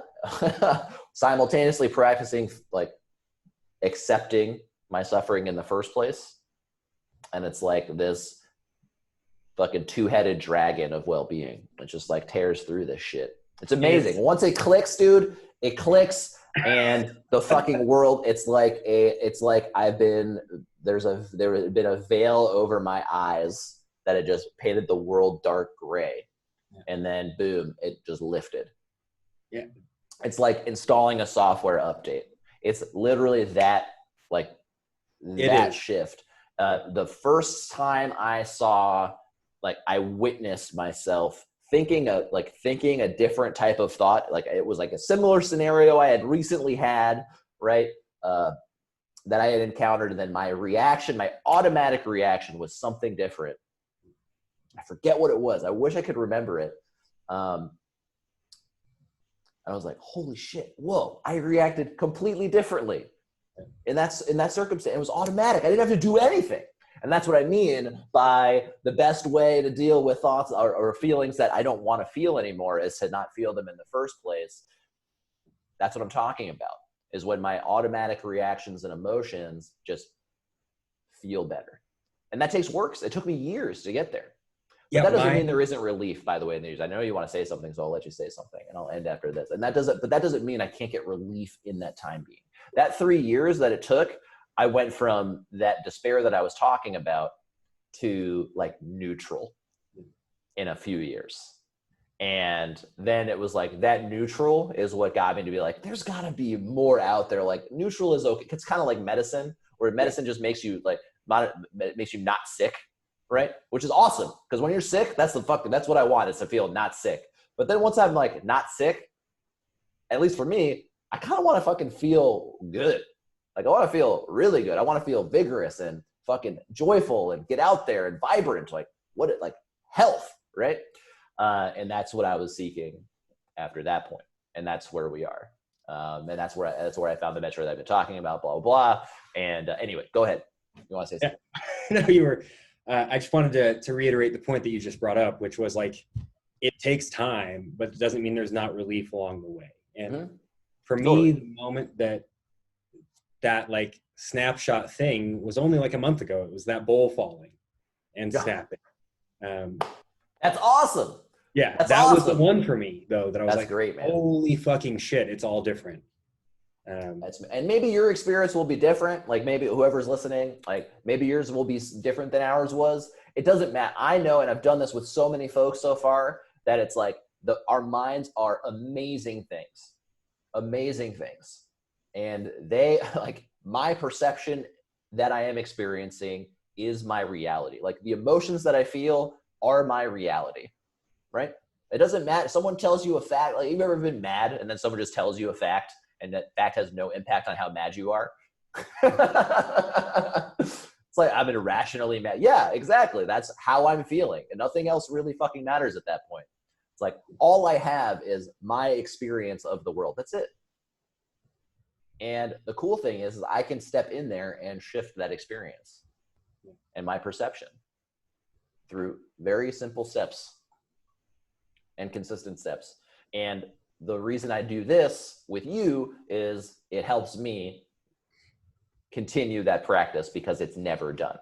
simultaneously practicing like accepting my suffering in the first place. And it's like this fucking two-headed dragon of well-being. It just like tears through this shit. It's amazing. Once it clicks, dude, it clicks, and the fucking world. It's like there had been a veil over my eyes that had just painted the world dark gray, and then boom, it just lifted. Yeah, it's like installing a software update. It's literally that, like that shift. The first time I saw, like, I witnessed myself thinking a different type of thought. Like it was like a similar scenario I had recently had, right? That I had encountered. And then my automatic reaction was something different. I forget what it was. I wish I could remember it. And I was like, holy shit, whoa, I reacted completely differently. In that circumstance. It was automatic. I didn't have to do anything. And that's what I mean by the best way to deal with thoughts or feelings that I don't want to feel anymore is to not feel them in the first place. That's what I'm talking about, is when my automatic reactions and emotions just feel better. And that takes work. It took me years to get there. But that doesn't mean there isn't relief, by the way, in the news. I know you want to say something, so I'll let you say something, and I'll end after this. And that doesn't mean I can't get relief in that time being. That 3 years that it took, I went from that despair that I was talking about to like neutral in a few years. And then it was like that neutral is what got me to be like, there's got to be more out there. Like neutral is okay. It's kind of like medicine, where medicine just makes you like, makes you not sick, right? Which is awesome, because when you're sick, that's what I want, is to feel not sick. But then once I'm like not sick, at least for me, I kind of want to fucking feel good. Like I want to feel really good. I want to feel vigorous and fucking joyful and get out there and vibrant, like health, right? And that's what I was seeking after that point. And that's where we are. And that's where I found the metro that I've been talking about, blah, blah, blah. And anyway, go ahead. You want to say something? Yeah. No, you were, I just wanted to reiterate the point that you just brought up, which was like, it takes time, but it doesn't mean there's not relief along the way. And for me, the moment that like snapshot thing was only like a month ago. It was that bowl falling and snapping. That's awesome. Yeah, that's that awesome. Was the one for me, though, that I was like, great, man. Holy fucking shit, it's all different. And maybe your experience will be different. Like maybe whoever's listening, like maybe yours will be different than ours was. It doesn't matter. I know, and I've done this with so many folks so far, that it's like our minds are amazing things. And they, like, my perception that I am experiencing is my reality. Like the emotions that I feel are my reality, right? It doesn't matter. Someone tells you a fact. Like, you've ever been mad and then someone just tells you a fact and that fact has no impact on how mad you are? It's like, I'm irrationally mad. Yeah, exactly. That's how I'm feeling. And nothing else really fucking matters at that point. It's like, all I have is my experience of the world. That's it. And the cool thing is I can step in there and shift that experience and my perception through very simple steps and consistent steps. And the reason I do this with you is it helps me continue that practice, because it's never done.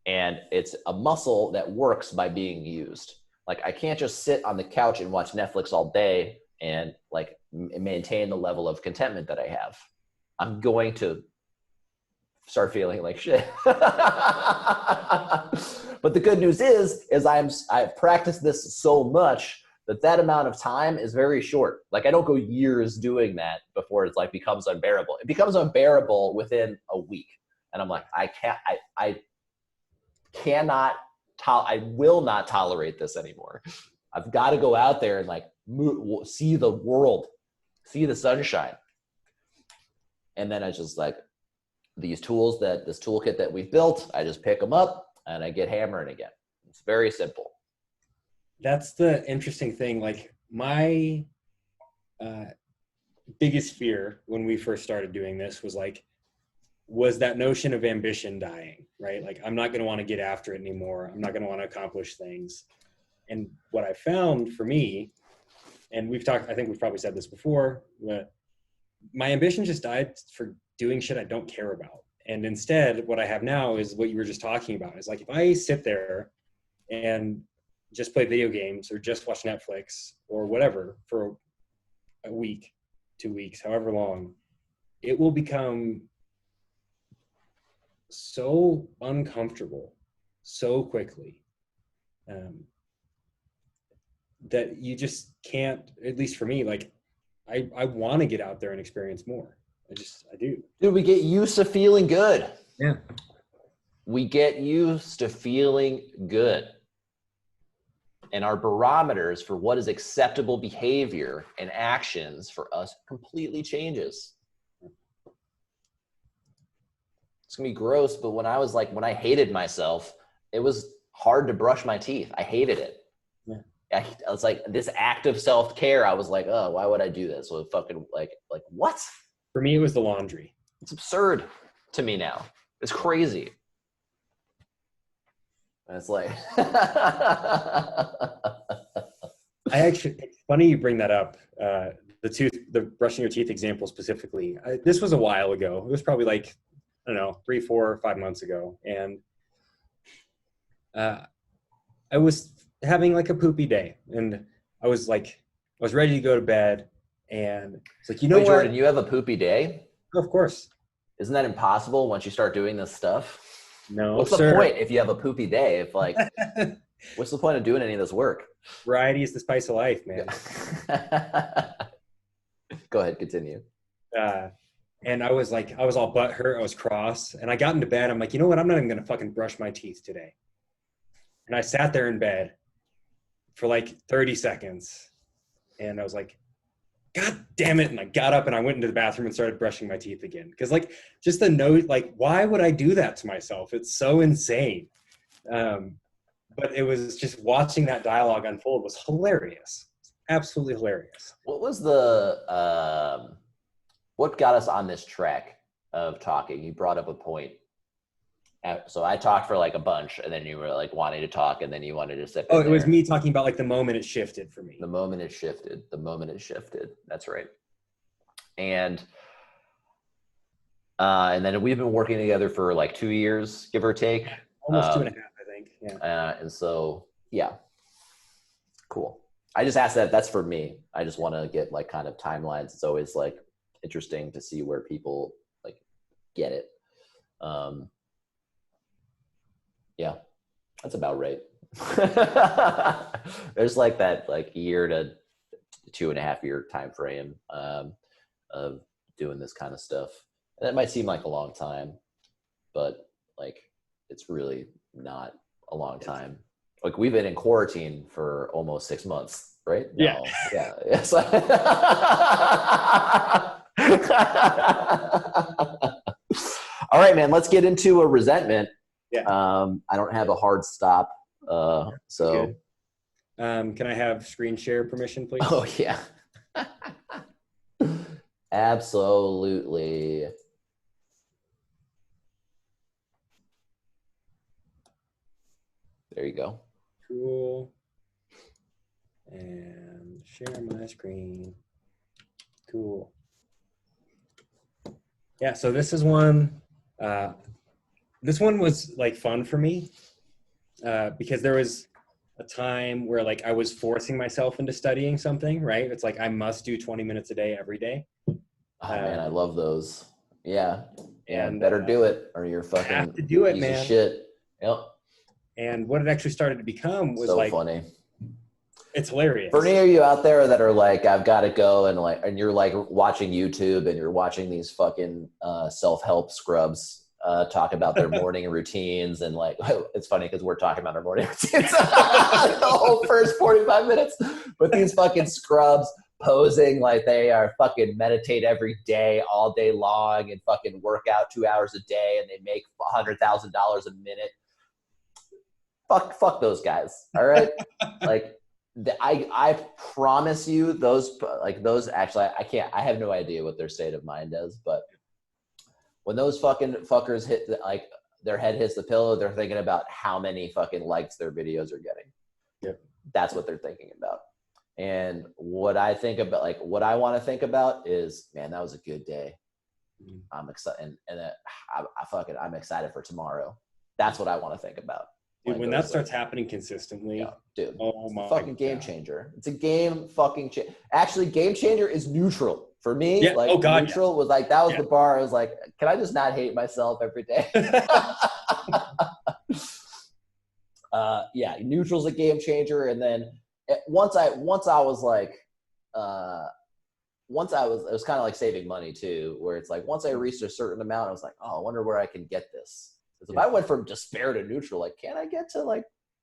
And it's a muscle that works by being used. Like I can't just sit on the couch and watch Netflix all day and like maintain the level of contentment that I have. I'm going to start feeling like shit. But the good news is I've practiced this so much that amount of time is very short. Like I don't go years doing that before it's like becomes unbearable. It becomes unbearable within a week. And I'm like, I will not tolerate this anymore. I've got to go out there and like see the world, see the sunshine. And then I just like this toolkit that we've built, I just pick them up and I get hammering again. It's very simple. That's the interesting thing. Like my biggest fear when we first started doing this was like, was that notion of ambition dying, right? Like, I'm not going to want to get after it anymore. I'm not going to want to accomplish things. And what I found for me, and I think we've probably said this before, but my ambition just died for doing shit I don't care about. And instead, what I have now is what you were just talking about, is like, if I sit there and just play video games or just watch Netflix or whatever for a week, 2 weeks, however long, it will become so uncomfortable so quickly, that you just can't, at least for me, like, I want to get out there and experience more. I do. Dude, we get used to feeling good. Yeah. We get used to feeling good. And our barometers for what is acceptable behavior and actions for us completely changes. It's gonna be gross, but when I hated myself, it was hard to brush my teeth. I hated it. Yeah. I was like, this act of self-care, I was like, oh, why would I do this? So fucking like what? For me, it was the laundry. It's absurd to me now. It's crazy. And it's like It's funny you bring that up. The brushing your teeth example specifically. This was a while ago. It was probably like, I don't know, 3, 4, 5 months ago. And I was having like a poopy day, and I was ready to go to bed, and it's like, Wait, Jordan, you have a poopy day? Of course. Isn't that impossible once you start doing this stuff? No, what's the point if you have a poopy day? If like, what's the point of doing any of this work? Variety is the spice of life, man. Go ahead, continue. And I was all butthurt. I was cross, and I got into bed. I'm like, you know what? I'm not even gonna fucking brush my teeth today. And I sat there in bed for like 30 seconds, and I was like, God damn it. And I got up and I went into the bathroom and started brushing my teeth again. Cause like, just the note, like, why would I do that to myself? It's so insane. But it was just watching that dialogue unfold was hilarious. Absolutely hilarious. What was what got us on this track of talking? You brought up a point. So I talked for like a bunch, and then you were like wanting to talk, and then you wanted to sit. Oh, it was me talking about like the moment it shifted for me. The moment it shifted. That's right. And then we've been working together for like 2 years, give or take. Almost 2.5, I think. Yeah. And so, yeah, cool. I just asked that. That's for me. I just want to get like kind of timelines. It's always like interesting to see where people like get it. Yeah, that's about right. There's like that like year to 2.5 year time frame of doing this kind of stuff. And that might seem like a long time, but like it's really not a long time. Like we've been in quarantine for almost 6 months, right? No. Yeah. Yeah. Yes. All right, man, let's get into a resentment. Yeah. I don't have a hard stop. So can I have screen share permission, please? Oh yeah. Absolutely. There you go. Cool. And share my screen. Cool. Yeah, so this is one. This one was like fun for me because there was a time where like I was forcing myself into studying something, right? It's like I must do 20 minutes a day every day. Oh man, I love those. Yeah. And better do it or you're fucking have to do it, piece man. of shit. Yep. And what it actually started to become was so like funny. It's hilarious. For any of you out there that are like, I've got to go and you're like watching YouTube and you're watching these fucking self-help scrubs talk about their morning routines, and like it's funny because we're talking about our morning routines the whole first 45 minutes, but these fucking scrubs posing like they are fucking meditate every day all day long and fucking work out 2 hours a day and they make $100,000 a minute. Fuck those guys. All right. Like I promise you those actually I have no idea what their state of mind is, but when those fucking fuckers hit like their head hits the pillow, they're thinking about how many fucking likes their videos are getting. Yep. That's what they're thinking about. And what I think about, like what I want to think about is, man, that was a good day. I'm excited, and I'm excited for tomorrow. That's what I want to think about. Dude, when that starts happening consistently, yeah, dude, oh my, fucking game changer. It's a game fucking actually, game changer is neutral for me. Yeah. Like, oh God, neutral was like, that was the bar. I was like, can I just not hate myself every day? Yeah, neutral's a game changer. And then once I was like, it was kind of like saving money too, where it's like, once I reached a certain amount, I was like, oh, I wonder where I can get this. Because if I went from despair to neutral, like, can I get to like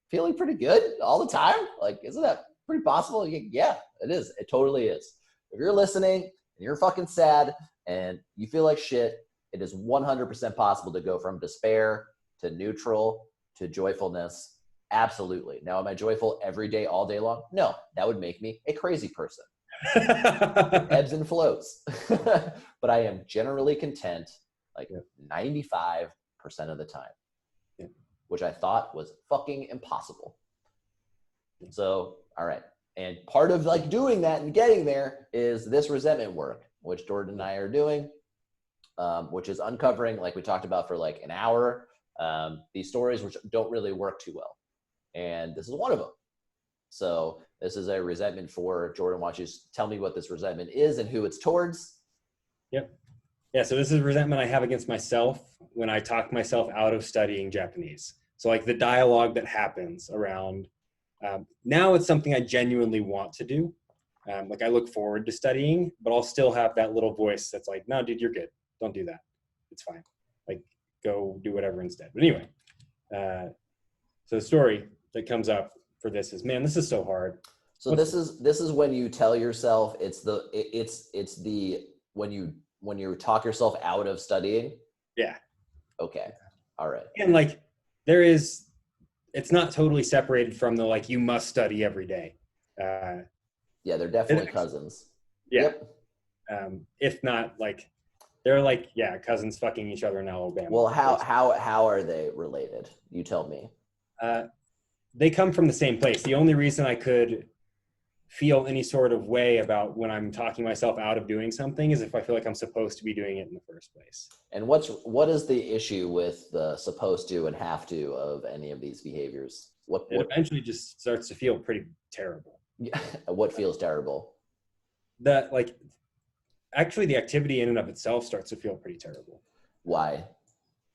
feeling pretty good all the time? Like, isn't that pretty possible? Yeah, it is. It totally is. If you're listening and you're fucking sad and you feel like shit, it is 100% possible to go from despair to neutral to joyfulness. Absolutely. Now, am I joyful every day, all day long? No, that would make me a crazy person. It ebbs and flows. But I am generally content, like 95% of the time, which I thought was fucking impossible. So, all right. And part of like doing that and getting there is this resentment work, which Jordan and I are doing, which is uncovering, like we talked about for like an hour, these stories which don't really work too well. And this is one of them. So this is a resentment for Jordan. Why don't you tell me what this resentment is and who it's towards? Yep. Yeah, so this is resentment I have against myself when I talk myself out of studying Japanese. So like the dialogue that happens around, now it's something I genuinely want to do. Like I look forward to studying, but I'll still have that little voice that's like, no, dude, you're good. Don't do that. It's fine. Like go do whatever instead. But anyway, so the story that comes up for this is, man, this is so hard. So this is when you tell yourself when you talk yourself out of studying. Yeah. Okay. All right. And like it's not totally separated from the like you must study every day. Yeah, they're definitely cousins. Yeah. Yep. If not like they're like cousins fucking each other in Alabama. Well, how are they related? You tell me. They come from the same place. The only reason I could feel any sort of way about when I'm talking myself out of doing something is if I feel like I'm supposed to be doing it in the first place. And what is the issue with the supposed to and have to of any of these behaviors? What eventually just starts to feel pretty terrible. What feels terrible? That like actually the activity in and of itself starts to feel pretty terrible. Why?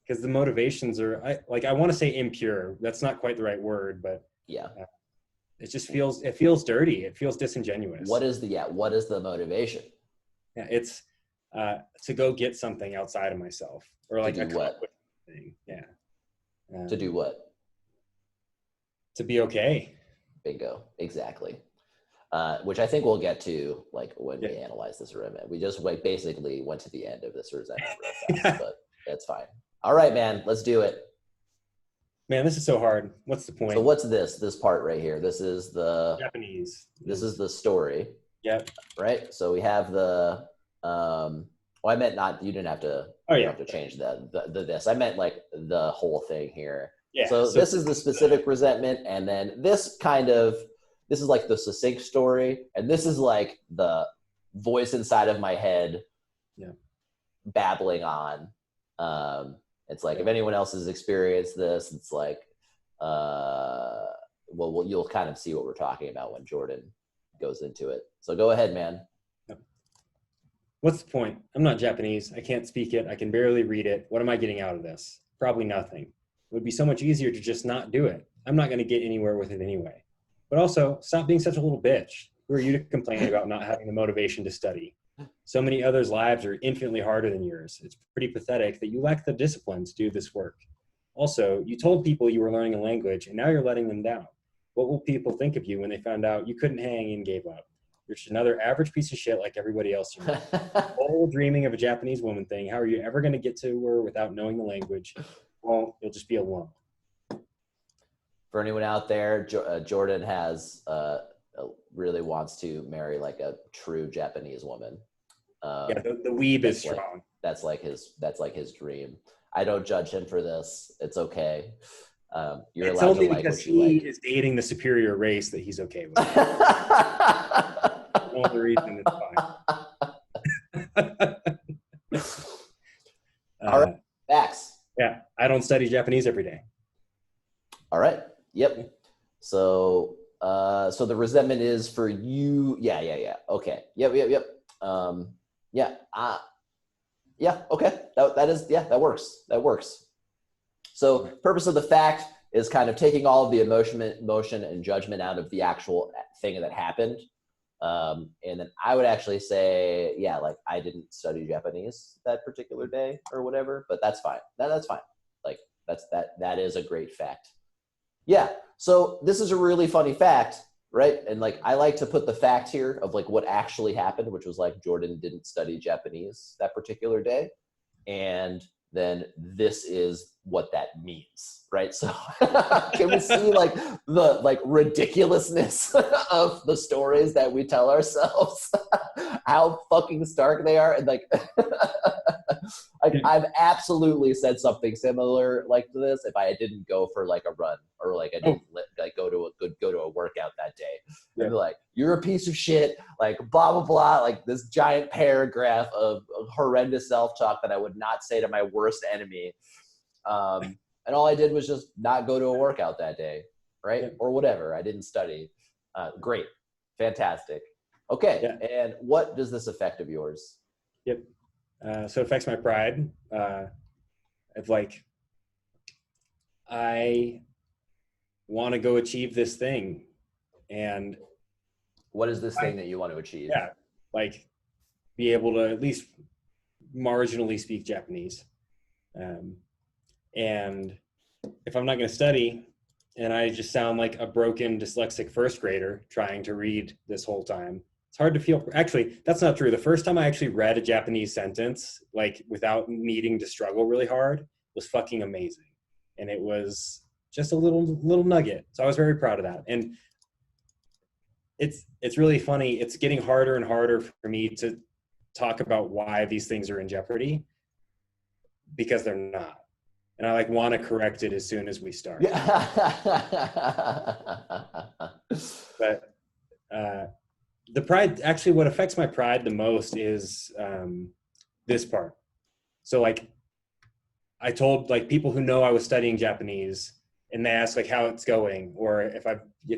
Because the motivations are I want to say impure. That's not quite the right word, but yeah. It just feels dirty. It feels disingenuous. What is the motivation? Yeah, it's to go get something outside of myself, or like to do what? Thing. Yeah. To do what? To be okay. Bingo. Exactly. Which I think we'll get to like when we analyze this resentment. We just like basically went to the end of this resentment real fast, but that's fine. All right, man. Let's do it. Man, this is so hard. What's the point? So what's this part right here? This is the Japanese. This is the story. Yep. Right. So we have the I meant not. You didn't have to. Oh, you don't have to change the this. I meant like the whole thing here. Yeah. So this is the specific resentment, and then this is like the succinct story, and this is like the voice inside of my head, babbling on. It's like if anyone else has experienced this, it's like, well, you'll kind of see what we're talking about when Jordan goes into it. So go ahead, man. What's the point? I'm not Japanese. I can't speak it. I can barely read it. What am I getting out of this? Probably nothing. It would be so much easier to just not do it. I'm not going to get anywhere with it anyway. But also, stop being such a little bitch. Who are you to complain about not having the motivation to study? So many others' lives are infinitely harder than yours. It's pretty pathetic that you lack the discipline to do this work. Also, you told people you were learning a language, and now you're letting them down. What will people think of you when they found out you couldn't hang and gave up? You're just another average piece of shit like everybody else you know. Whole dreaming of a Japanese woman thing. How are you ever going to get to her without knowing the language? Well, you'll just be alone. For anyone out there, Jordan has really wants to marry like a true Japanese woman. The weeb is strong. that's like his dream. I don't judge him for this. It's okay. You're It's allowed to only like because what you he like. is dating the superior race that he's okay with it. The only reason it's fine. All right, facts. Yeah, I don't study Japanese every day. All right. Yep. So so the resentment is for you. Yeah. Okay. Yep. Yeah. Yeah. Okay. That is, yeah, that works. That works. So purpose of the fact is kind of taking all of the emotion and judgment out of the actual thing that happened. And then I would actually say, yeah, like I didn't study Japanese that particular day or whatever, but that's fine. That's fine. Like that is a great fact. Yeah. So this is a really funny fact, right? And like I like to put the fact here of like what actually happened, which was like Jordan didn't study Japanese that particular day. And then this is what that means, right? So can we see like the like ridiculousness of the stories that we tell ourselves, how fucking stark they are? And like like I've absolutely said something similar like to this if I didn't go for like a run or like I didn't like go to a workout that day. Yeah. And be like, you're a piece of shit, like blah blah blah, like this giant paragraph of horrendous self-talk that I would not say to my worst enemy. And all I did was just not go to a workout that day, right? Yeah. Or whatever. I didn't study. Great. Fantastic. Okay. Yeah. And what does this affect of yours? Yep. So it affects my pride. Of like, I want to go achieve this thing. And what is this thing that you want to achieve? Yeah. Like be able to at least marginally speak Japanese. And if I'm not going to study and I just sound like a broken dyslexic first grader trying to read this whole time, it's hard to feel. Actually, that's not true. The first time I actually read a Japanese sentence, like without needing to struggle really hard, was fucking amazing. And it was just a little nugget. So I was very proud of that. And it's really funny. It's getting harder and harder for me to talk about why these things are in jeopardy, because they're not. And I like want to correct it as soon as we start. But the pride, actually what affects my pride the most is this part. So like I told like people who know I was studying Japanese and they ask like how it's going or if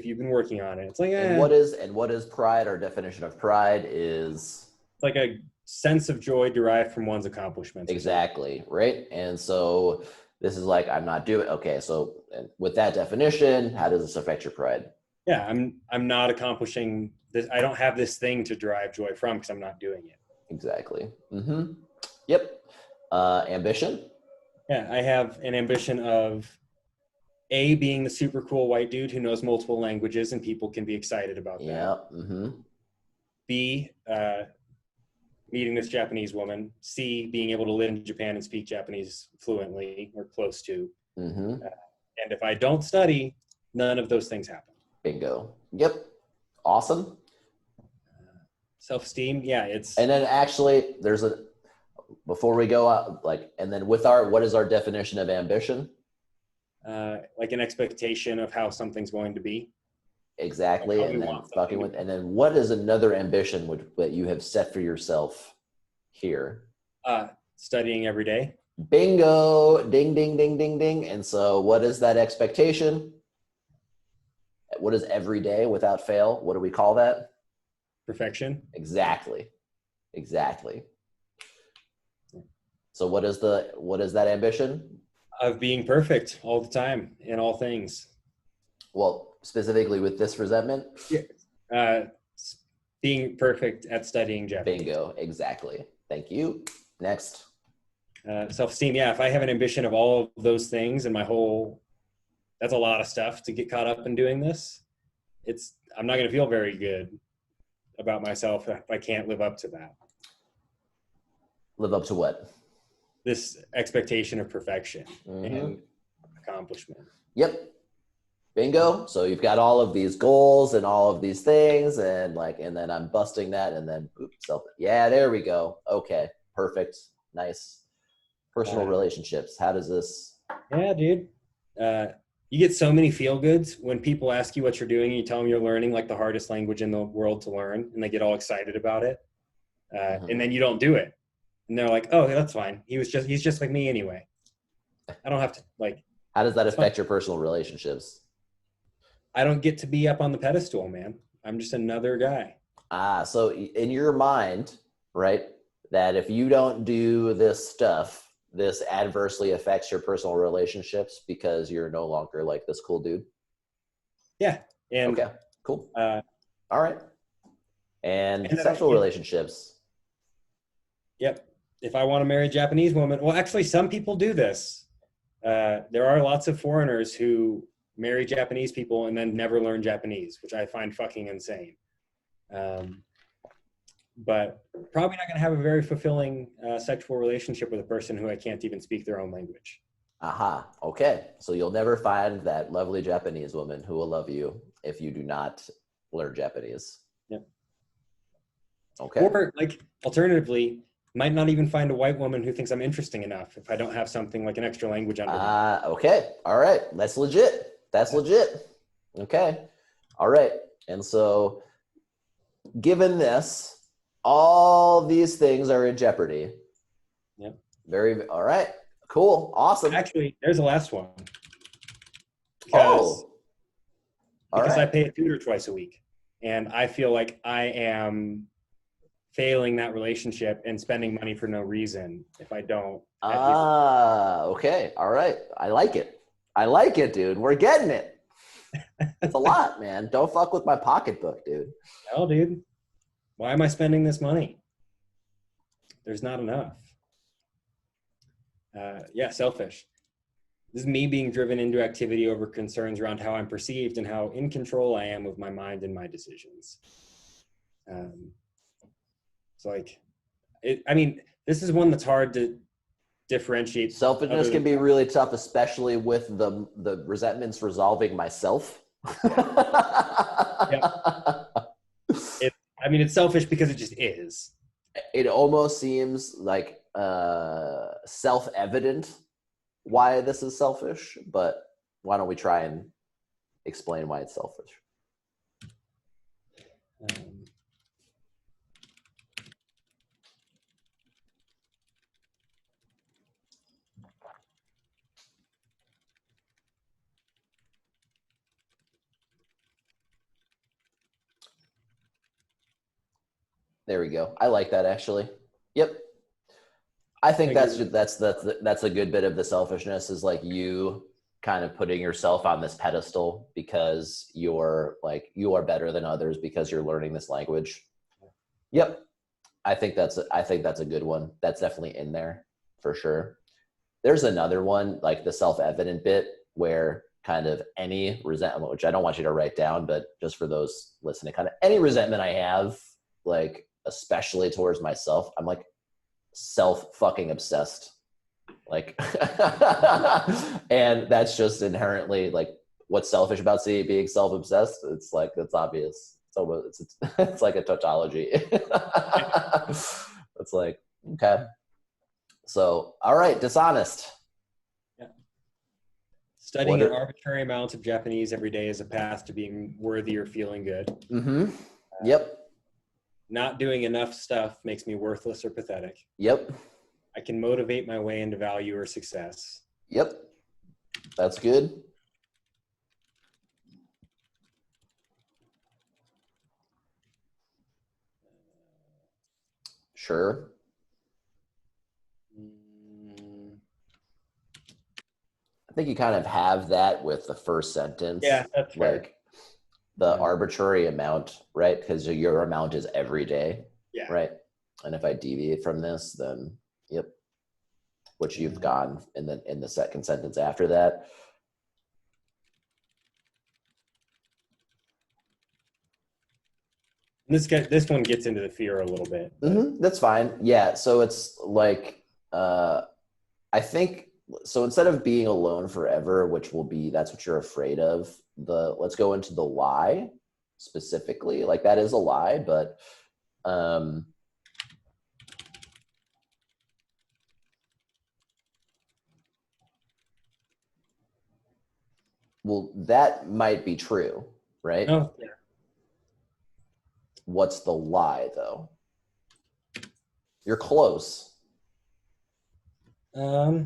you've been working on it. It's like, And what is pride? Our definition of pride is it's like a sense of joy derived from one's accomplishments. Exactly, right? And so this is like, I'm not doing, okay, so with that definition, how does this affect your pride? Yeah, I'm not accomplishing this. I don't have this thing to derive joy from because I'm not doing it. Exactly. Mm-hmm. Yep. Ambition? Yeah, I have an ambition of A, being the super cool white dude who knows multiple languages and people can be excited about that. Yeah. Mm-hmm. B, meeting this Japanese woman. C, being able to live in Japan and speak Japanese fluently or close to. Mm-hmm. And if I don't study, none of those things happen. Bingo. Yep. Awesome. Self-esteem, yeah, it's. And then actually, before we go out, and then what is our definition of ambition? Like an expectation of how something's going to be. Exactly. Like and then what is another ambition that you have set for yourself here? Studying every day. Bingo. Ding, ding, ding, ding, ding. And so what is that expectation? What is every day without fail? What do we call that? Perfection. Exactly. So what is that ambition? Of being perfect all the time in all things. Well, specifically with this resentment? Yeah. Being perfect at studying Japanese. Bingo, exactly. Thank you. Next. Self-esteem, yeah. If I have an ambition of all of those things and that's a lot of stuff to get caught up in doing this. I'm not going to feel very good about myself if I can't live up to that. Live up to what? This expectation of perfection and accomplishment. Yep. Bingo. So you've got all of these goals and all of these things and then I'm busting that and then yeah, there we go. Okay. Perfect. Nice. Personal Uh, relationships. How does this? yeah, dude. Uh, you get so many feel goods when people ask you what you're doing and you tell them you're learning like the hardest language in the world to learn, and they get all excited about it. And Mhm. then you don't do it. And they're like, oh, that's fine. He's just like me anyway. I don't have to like, How does that it's fine. affect your personal relationships? I don't get to be up on the pedestal, man. I'm just another guy. So in your mind, right, that if you don't do this stuff, this adversely affects your personal relationships because you're no longer like this cool dude. Yeah. And, Okay, cool. uh, All right. And and then sexual relationships. yep. If I want to marry a Japanese woman, well, actually, some people do this. There are lots of foreigners who marry Japanese people and then never learn Japanese, which I find fucking insane. Um, but probably not going to have a very fulfilling sexual relationship with a person who I can't even speak their own language. Aha. Okay. So you'll never find that lovely Japanese woman who will love you if you do not learn Japanese. Yep. Okay. Or like alternatively, might not even find a white woman who thinks I'm interesting enough if I don't have something like an extra language under my belt. Okay. All right. That's legit. That's Yeah. legit. Okay. All right. And so, given this, all these things are in jeopardy. Yep. Very, all right. Cool. Awesome. Actually, there's the last one because Oh, all I right. pay a tutor twice a week, and I feel like I am failing that relationship and spending money for no reason if I don't at least. Okay. All right. I like it. I like it, dude. We're getting it. It's a lot, man. Don't fuck with my pocketbook, dude. Hell, dude, why am I spending this money? There's not enough. Yeah, selfish. This is me being driven into activity over concerns around how I'm perceived and how in control I am of my mind and my decisions. It's like, I mean, this is one that's hard to differentiate. Selfishness Other than, can be really tough, especially with the resentments resolving myself. yeah, I mean, it's selfish because it just is. It almost seems like self-evident why this is selfish, but why don't we try and explain why it's selfish? Um, There we go. I like that actually. Yep. I I think agree. that's a good bit of the selfishness is like you kind of putting yourself on this pedestal because you're like you are better than others because you're learning this language. Yep. I think that's a good one. That's definitely in there for sure. There's another one like the self-evident bit where kind of any resentment, which I don't want you to write down, but just for those listening, kind of any resentment I have, like especially towards myself, I'm like self fucking obsessed. Like, and that's just inherently like what's selfish about being self obsessed. It's like, it's obvious. So it's like a tautology. It's like, okay. So, all right, dishonest. Yeah. What Studying an are, arbitrary amount of Japanese every day is a path to being worthy or feeling good. mm-hmm. Yep. Not doing enough stuff makes me worthless or pathetic. Yep. I can motivate my way into value or success. Yep. That's good. Sure. Mm, I think you kind of have that with the first sentence. yeah, that's fair. Like the arbitrary amount, right? Because your amount is every day, Yeah. right? And if I deviate from this, then yep, which you've gone in the second sentence after that. This one gets into the fear a little bit. That's fine. Yeah. So it's like I think so. Instead of being alone forever, which will be that's what you're afraid of. Let's go into the lie specifically. Like that is a lie, but Well, that might be true, right? Oh, What's the lie, though? You're close. yeah.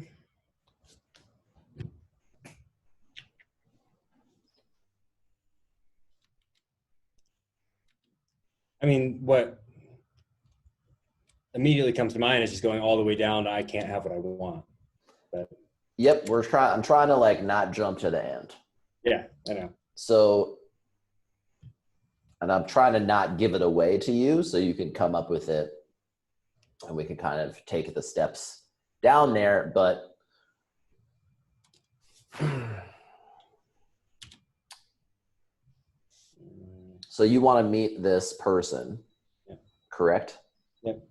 I mean, what immediately comes to mind is just going all the way down to I can't have what I want. But Yep, I'm trying to like not jump to the end. yeah, I know. So, and I'm trying to not give it away to you so you can come up with it and we can kind of take the steps down there. But so you want to meet this person, Yeah. correct? Yep.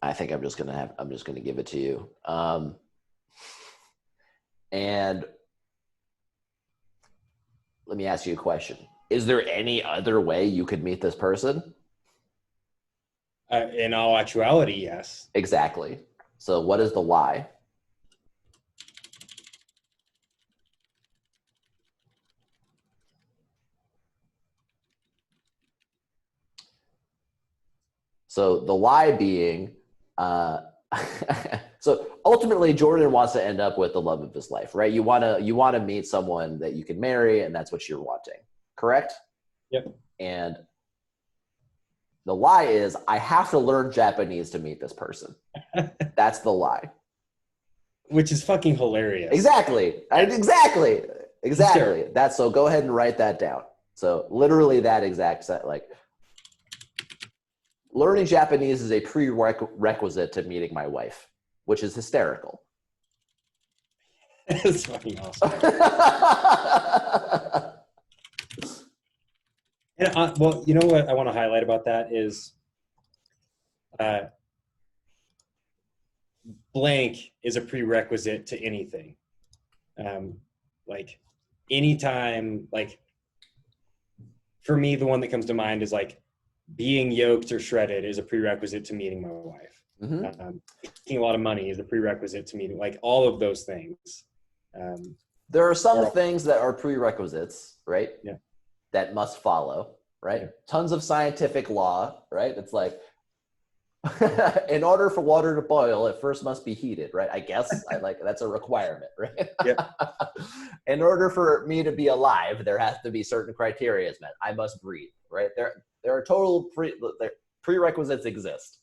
I think I'm just gonna give it to you. And let me ask you a question. Is there any other way you could meet this person? In all actuality, yes. Exactly. So what is the lie? So the lie being, so ultimately Jordan wants to end up with the love of his life, right? You want to meet someone that you can marry, and that's what you're wanting, correct? Yep. And the lie is, I have to learn Japanese to meet this person. That's the lie. Which is fucking hilarious. Exactly. Exactly. Sure. That's so. Go ahead and write that down. So literally that exact set, like learning Japanese is a prerequisite to meeting my wife, which is hysterical. It's fucking awesome. And well, you know what I want to highlight about that is blank is a prerequisite to anything. Like anytime, like for me, the one that comes to mind is like being yoked or shredded is a prerequisite to meeting my wife. Mm-hmm. Making a lot of money is a prerequisite to meeting, like all of those things. There are some things that are prerequisites, right? Yeah. That must follow, right? Yeah. Tons of scientific law, right? It's like, in order for water to boil, it first must be heated, right? I guess that's a requirement, right? Yeah. In order for me to be alive, there has to be certain criteria met. I must breathe, right? There are total prerequisites exist.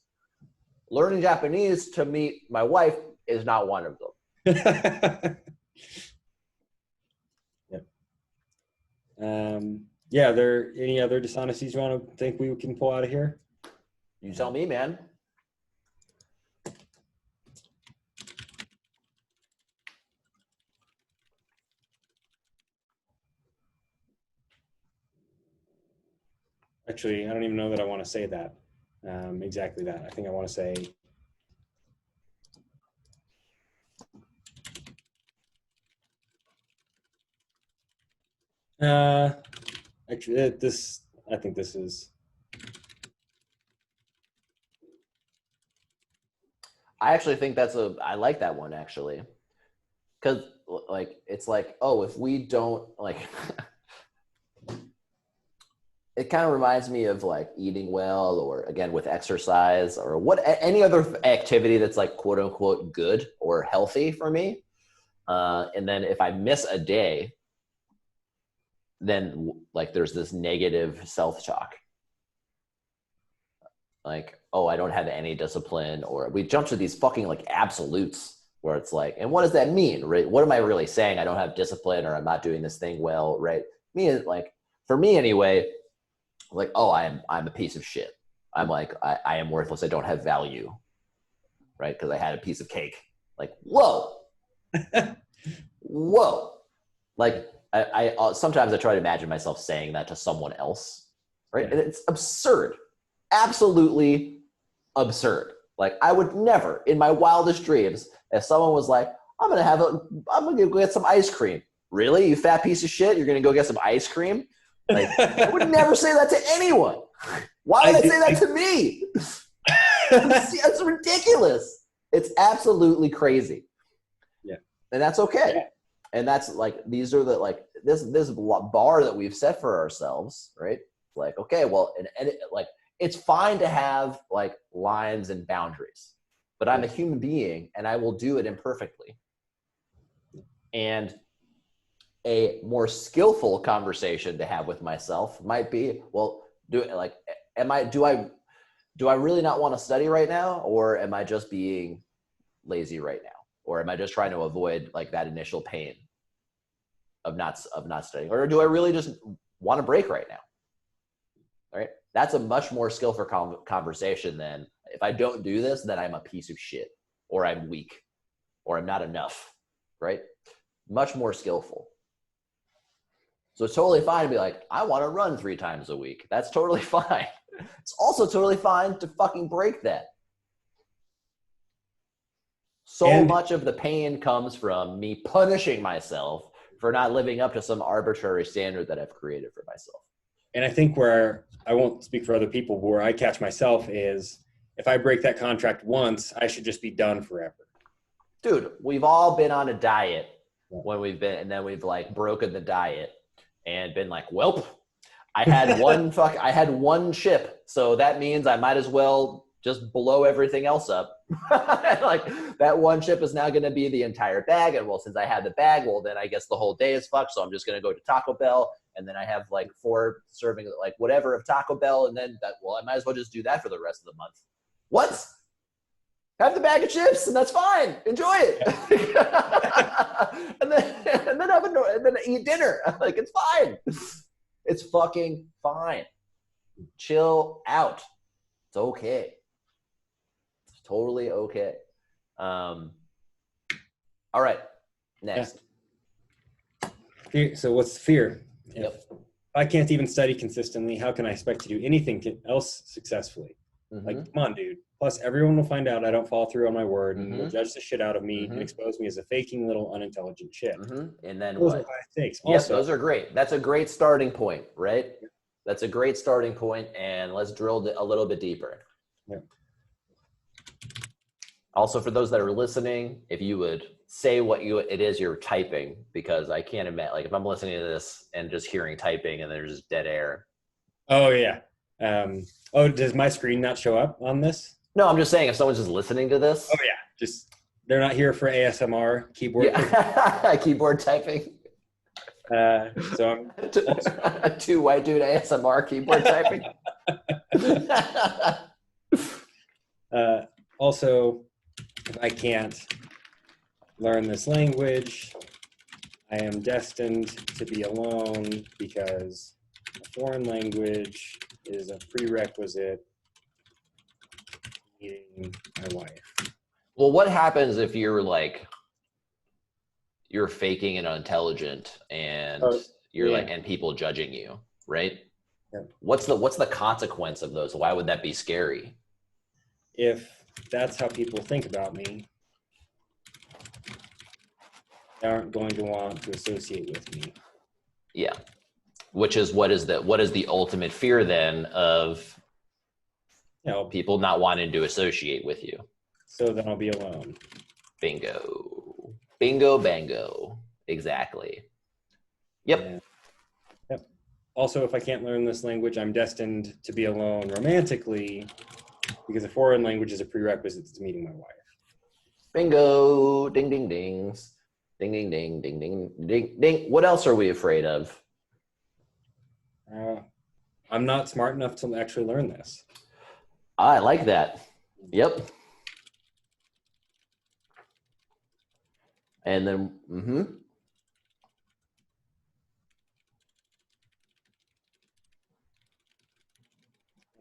Learning Japanese to meet my wife is not one of them. Yeah. Are there any other dishonesties you want to think we can pull out of here? You tell me, man. Actually, I don't even know that I want to say that. Exactly that. I think I want to say actually this. I think this is. I actually think I like that one actually. Because like it's like, oh, if we don't like it kind of reminds me of like eating well, or again with exercise, or any other activity that's like quote unquote good or healthy for me. And then if I miss a day, then like there's this negative self-talk. Like, oh, I don't have any discipline, or we jump to these fucking like absolutes where it's like, and what does that mean, right? What am I really saying? I don't have discipline, or I'm not doing this thing well, right? For me anyway, like, oh, I'm a piece of shit. I'm like, I am worthless. I don't have value, right? Because I had a piece of cake. Like, whoa, whoa. Like, I sometimes I try to imagine myself saying that to someone else, right? Yeah. And it's absurd, absolutely absurd. Like, I would never, in my wildest dreams, if someone was like, I'm gonna go get some ice cream. Really, you fat piece of shit? You're gonna go get some ice cream? Like, I would never say that to anyone. Why would I say that to me? That's ridiculous. It's absolutely crazy. And that's okay. Yeah. And that's like, these are the, like, this bar that we've set for ourselves, right? Like, okay, well, and it, like, it's fine to have like lines and boundaries, but I'm a human being and I will do it imperfectly. And a more skillful conversation to have with myself might be, well, do I really not want to study right now, or am I just being lazy right now, or am I just trying to avoid like that initial pain of not studying, or do I really just want to break right now? All right, that's a much more skillful conversation than, if I don't do this, then I'm a piece of shit, or I'm weak, or I'm not enough, right? Much more skillful. So it's totally fine to be like, I want to run 3 times a week. That's totally fine. It's also totally fine to fucking break that. So much of the pain comes from me punishing myself for not living up to some arbitrary standard that I've created for myself. And I think where, I won't speak for other people, but where I catch myself is, if I break that contract once, I should just be done forever. Dude, we've all been on a diet when we've been, and then we've like broken the diet and been like, welp, I had one chip, so that means I might as well just blow everything else up. Like, that one chip is now going to be the entire bag, and well, since I had the bag, well, then I guess the whole day is fucked, so I'm just going to go to Taco Bell, and then I have like 4 servings, like whatever, of Taco Bell, and then that, well, I might as well just do that for the rest of the month. What? Have the bag of chips, and that's fine. Enjoy it. and then eat dinner. Like, it's fine. It's fucking fine. Chill out. It's okay. It's totally okay. All right. Next. Yeah. So what's fear? Yep. If I can't even study consistently, how can I expect to do anything else successfully? Mm-hmm. Like, come on, dude. Plus, everyone will find out I don't follow through on my word, and will judge the shit out of me and expose me as a faking little unintelligent shit. And then those what? Are high stakes. Yep, Also, those are great. That's a great starting point, right? That's a great starting point, and let's drill a little bit deeper. Yeah. Also, for those that are listening, if you would say what it is you're typing, because I can't imagine, like, if I'm listening to this and just hearing typing and there's just dead air. Oh, yeah. Does my screen not show up on this? No, I'm just saying, if someone's just listening to this. Oh, yeah. Just, they're not here for ASMR keyboard. Yeah. Keyboard typing. So I'm 2 white dude ASMR keyboard typing. Also, if I can't learn this language, I am destined to be alone, because a foreign language is a prerequisite to meeting my wife. Well, what happens if you're like, you're faking and unintelligent, and and people judging you, right? Yeah. What's the consequence of those? Why would that be scary? If that's how people think about me, they aren't going to want to associate with me. Yeah. Which is what is the ultimate fear then of people not wanting to associate with you? So then I'll be alone. Bingo. Bingo bango. Exactly. Yep. Yeah. Yep. Also, if I can't learn this language, I'm destined to be alone romantically, because a foreign language is a prerequisite to meeting my wife. Bingo. Ding, ding, dings. Ding, ding, ding, ding, ding, ding, ding. What else are we afraid of? I'm not smart enough to actually learn this. I like that. Yep. And then,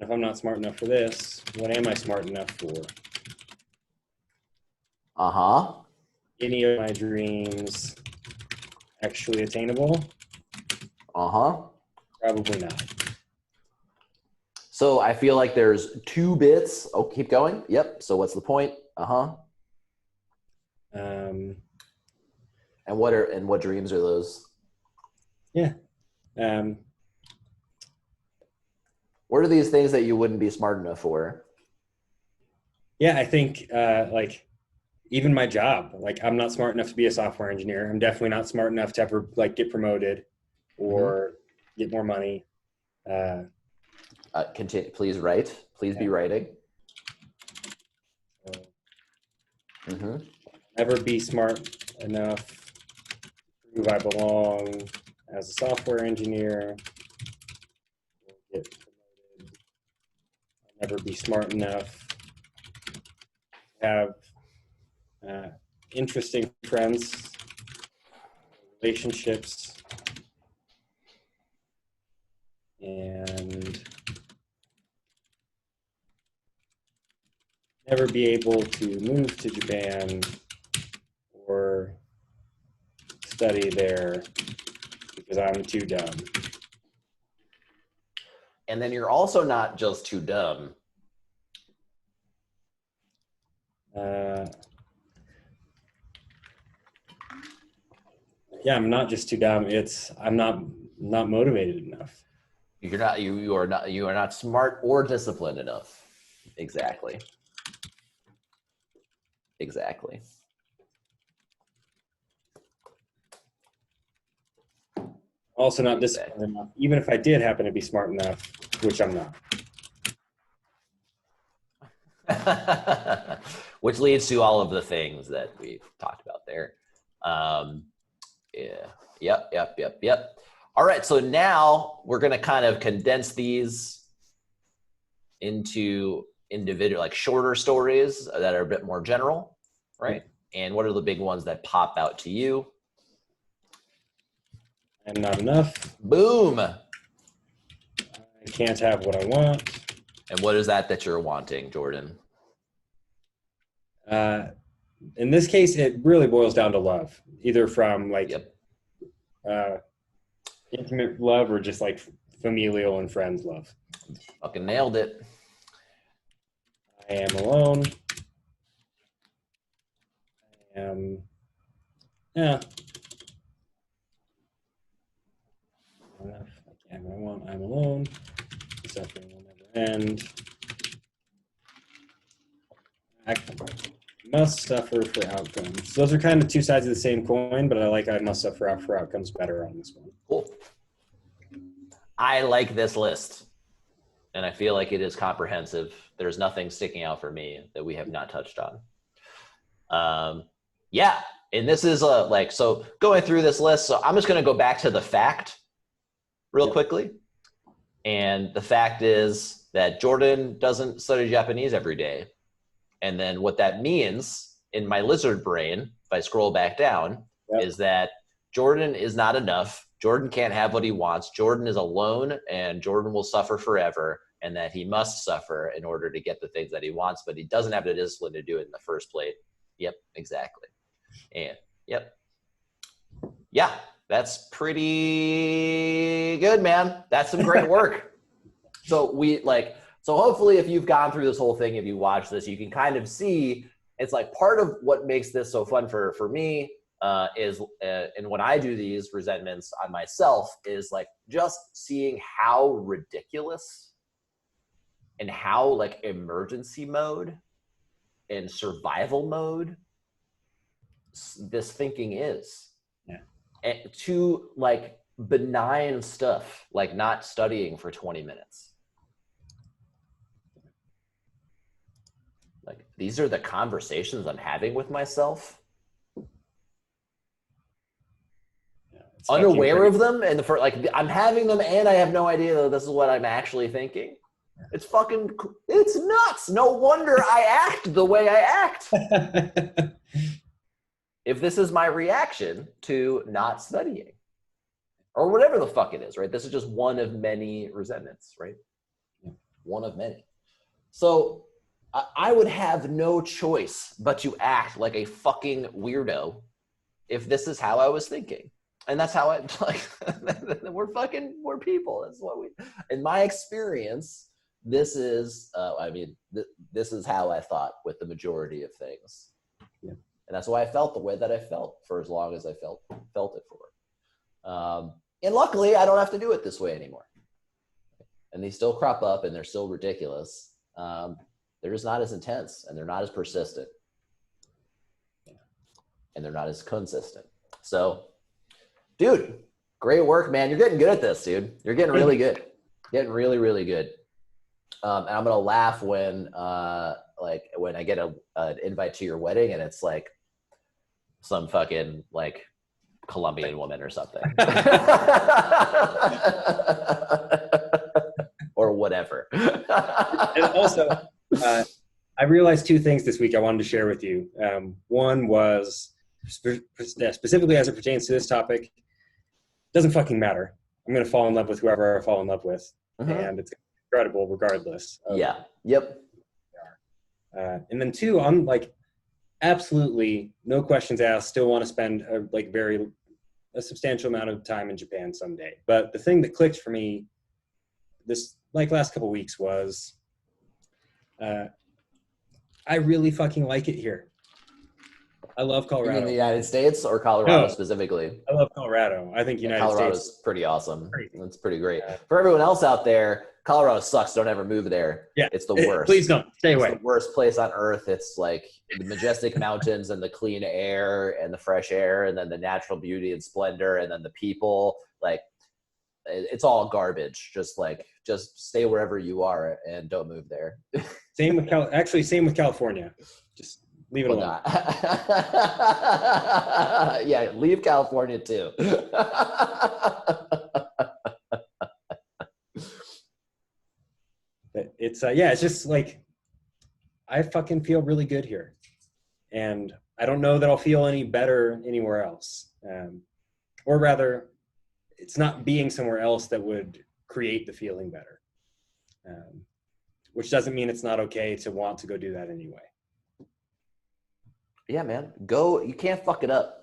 If I'm not smart enough for this, what am I smart enough for? Any of my dreams actually attainable? Probably not. So I feel like there's 2 bits. Oh, keep going. Yep. So what's the point? And what dreams are those? Yeah. What are these things that you wouldn't be smart enough for? Yeah, I think even my job. Like, I'm not smart enough to be a software engineer. I'm definitely not smart enough to ever like get promoted or get more money. Continue. Please write. Please be writing. So Mm-hmm. never be smart enough to prove I belong as a software engineer. Get promoted. I'll never be smart enough to have interesting friends, relationships, and never be able to move to Japan or study there because I'm too dumb. And then you're also not just too dumb. Yeah, I'm not just too dumb. I'm not motivated enough. You are not smart or disciplined enough. Exactly. Exactly. Also not disciplined enough, even if I did happen to be smart enough, which I'm not. Which leads to all of the things that we've talked about there. Yeah. Yep. All right. So now we're going to kind of condense these into individual, like shorter stories that are a bit more general, right? And what are the big ones that pop out to you? I'm not enough. Boom. I can't have what I want. And what is that you're wanting, Jordan? In this case, it really boils down to love, either from like intimate love or just like familial and friends love. Fucking nailed it. I am alone. Yeah. Enough. I can't have what I want. I'm alone. Suffering will never end. I must suffer for outcomes. Those are kind of two sides of the same coin, but I must suffer for outcomes better on this one. Cool. I like this list, and I feel like it is comprehensive. There's nothing sticking out for me that we have not touched on. Yeah, and this is so going through this list. So I'm just going to go back to the fact real quickly. And the fact is that Jordan doesn't study Japanese every day. And then what that means in my lizard brain, if I scroll back down, is that Jordan is not enough. Jordan can't have what he wants. Jordan is alone, and Jordan will suffer forever, and that he must suffer in order to get the things that he wants, but he doesn't have the discipline to do it in the first place. Yep, exactly. And yeah, that's pretty good, man. That's some great work. So hopefully if you've gone through this whole thing, if you watch this, you can kind of see it's like part of what makes this so fun for me is and when I do these resentments on myself is like just seeing how ridiculous and how like emergency mode and survival mode this thinking is. And to like benign stuff, like not studying for 20 minutes. Like these are the conversations I'm having with myself. Unaware of them, and I'm having them, and I have no idea that this is what I'm actually thinking. It's nuts. No wonder I act the way I act. If this is my reaction to not studying, or whatever the fuck it is, right? This is just one of many resentments, right? One of many. So I would have no choice but to act like a fucking weirdo if this is how I was thinking. And that's how we're people. That's what in my experience, this is, this is how I thought with the majority of things. Yeah. And that's why I felt the way that I felt for as long as I felt it for. And luckily I don't have to do it this way anymore. And they still crop up and they're still ridiculous. They're just not as intense and they're not as persistent. and they're not as consistent. So, dude, great work, man. You're getting good at this, dude. You're getting really good. Getting really, really good. And I'm gonna laugh when when I get an invite to your wedding and it's like some fucking like Colombian woman or something. Or whatever. And also, I realized two things this week I wanted to share with you. One was specifically as it pertains to this topic, doesn't fucking matter. I'm going to fall in love with whoever I fall in love with. And it's incredible regardless. Yeah. Yep. And then two, I'm like, absolutely no questions asked, still want to spend a substantial amount of time in Japan someday. But the thing that clicked for me this last couple of weeks was I really fucking like it here. I love Colorado. You mean the United States or Colorado specifically? I love Colorado. I think Colorado's States pretty awesome. crazy. It's pretty great. For everyone else out there, Colorado sucks. Don't ever move there. Yeah, it's the worst. Please don't. Stay away. It's the worst place on earth. It's like the majestic mountains and the clean air and the fresh air and then the natural beauty and splendor and then the people. Like, it's all garbage. Just stay wherever you are and don't move there. Same with California. Just leave it alone. Yeah, leave California too. It's just like I fucking feel really good here, and I don't know that I'll feel any better anywhere else. Or rather, it's not being somewhere else that would create the feeling better. Which doesn't mean it's not okay to want to go do that anyway. Yeah, man. Go. You can't fuck it up.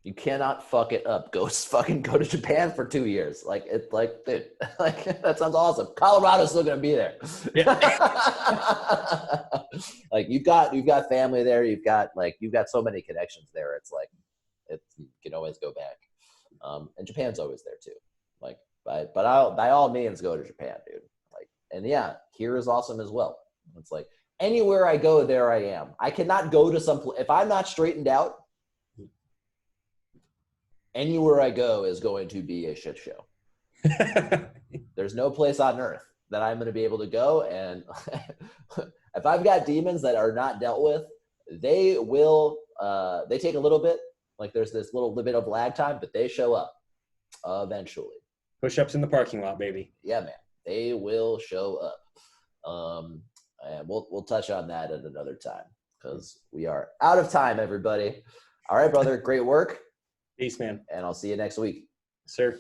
You cannot fuck it up. Go to Japan for 2 years. Dude, that sounds awesome. Colorado's still gonna be there. Yeah. You've got family there. You've got so many connections there. You can always go back. And Japan's always there too. By all means, go to Japan, dude. And yeah, here is awesome as well. It's like anywhere I go, there I am. I cannot go to some place if I'm not straightened out. Anywhere I go is going to be a shit show. There's no place on earth that I'm going to be able to go. And if I've got demons that are not dealt with, they take a little bit. There's this little bit of lag time, but they show up eventually. Push-ups in the parking lot, baby. Yeah, man. They will show up. And we'll touch on that at another time because we are out of time, everybody. All right, brother. Great work. Peace, man. And I'll see you next week. Sir.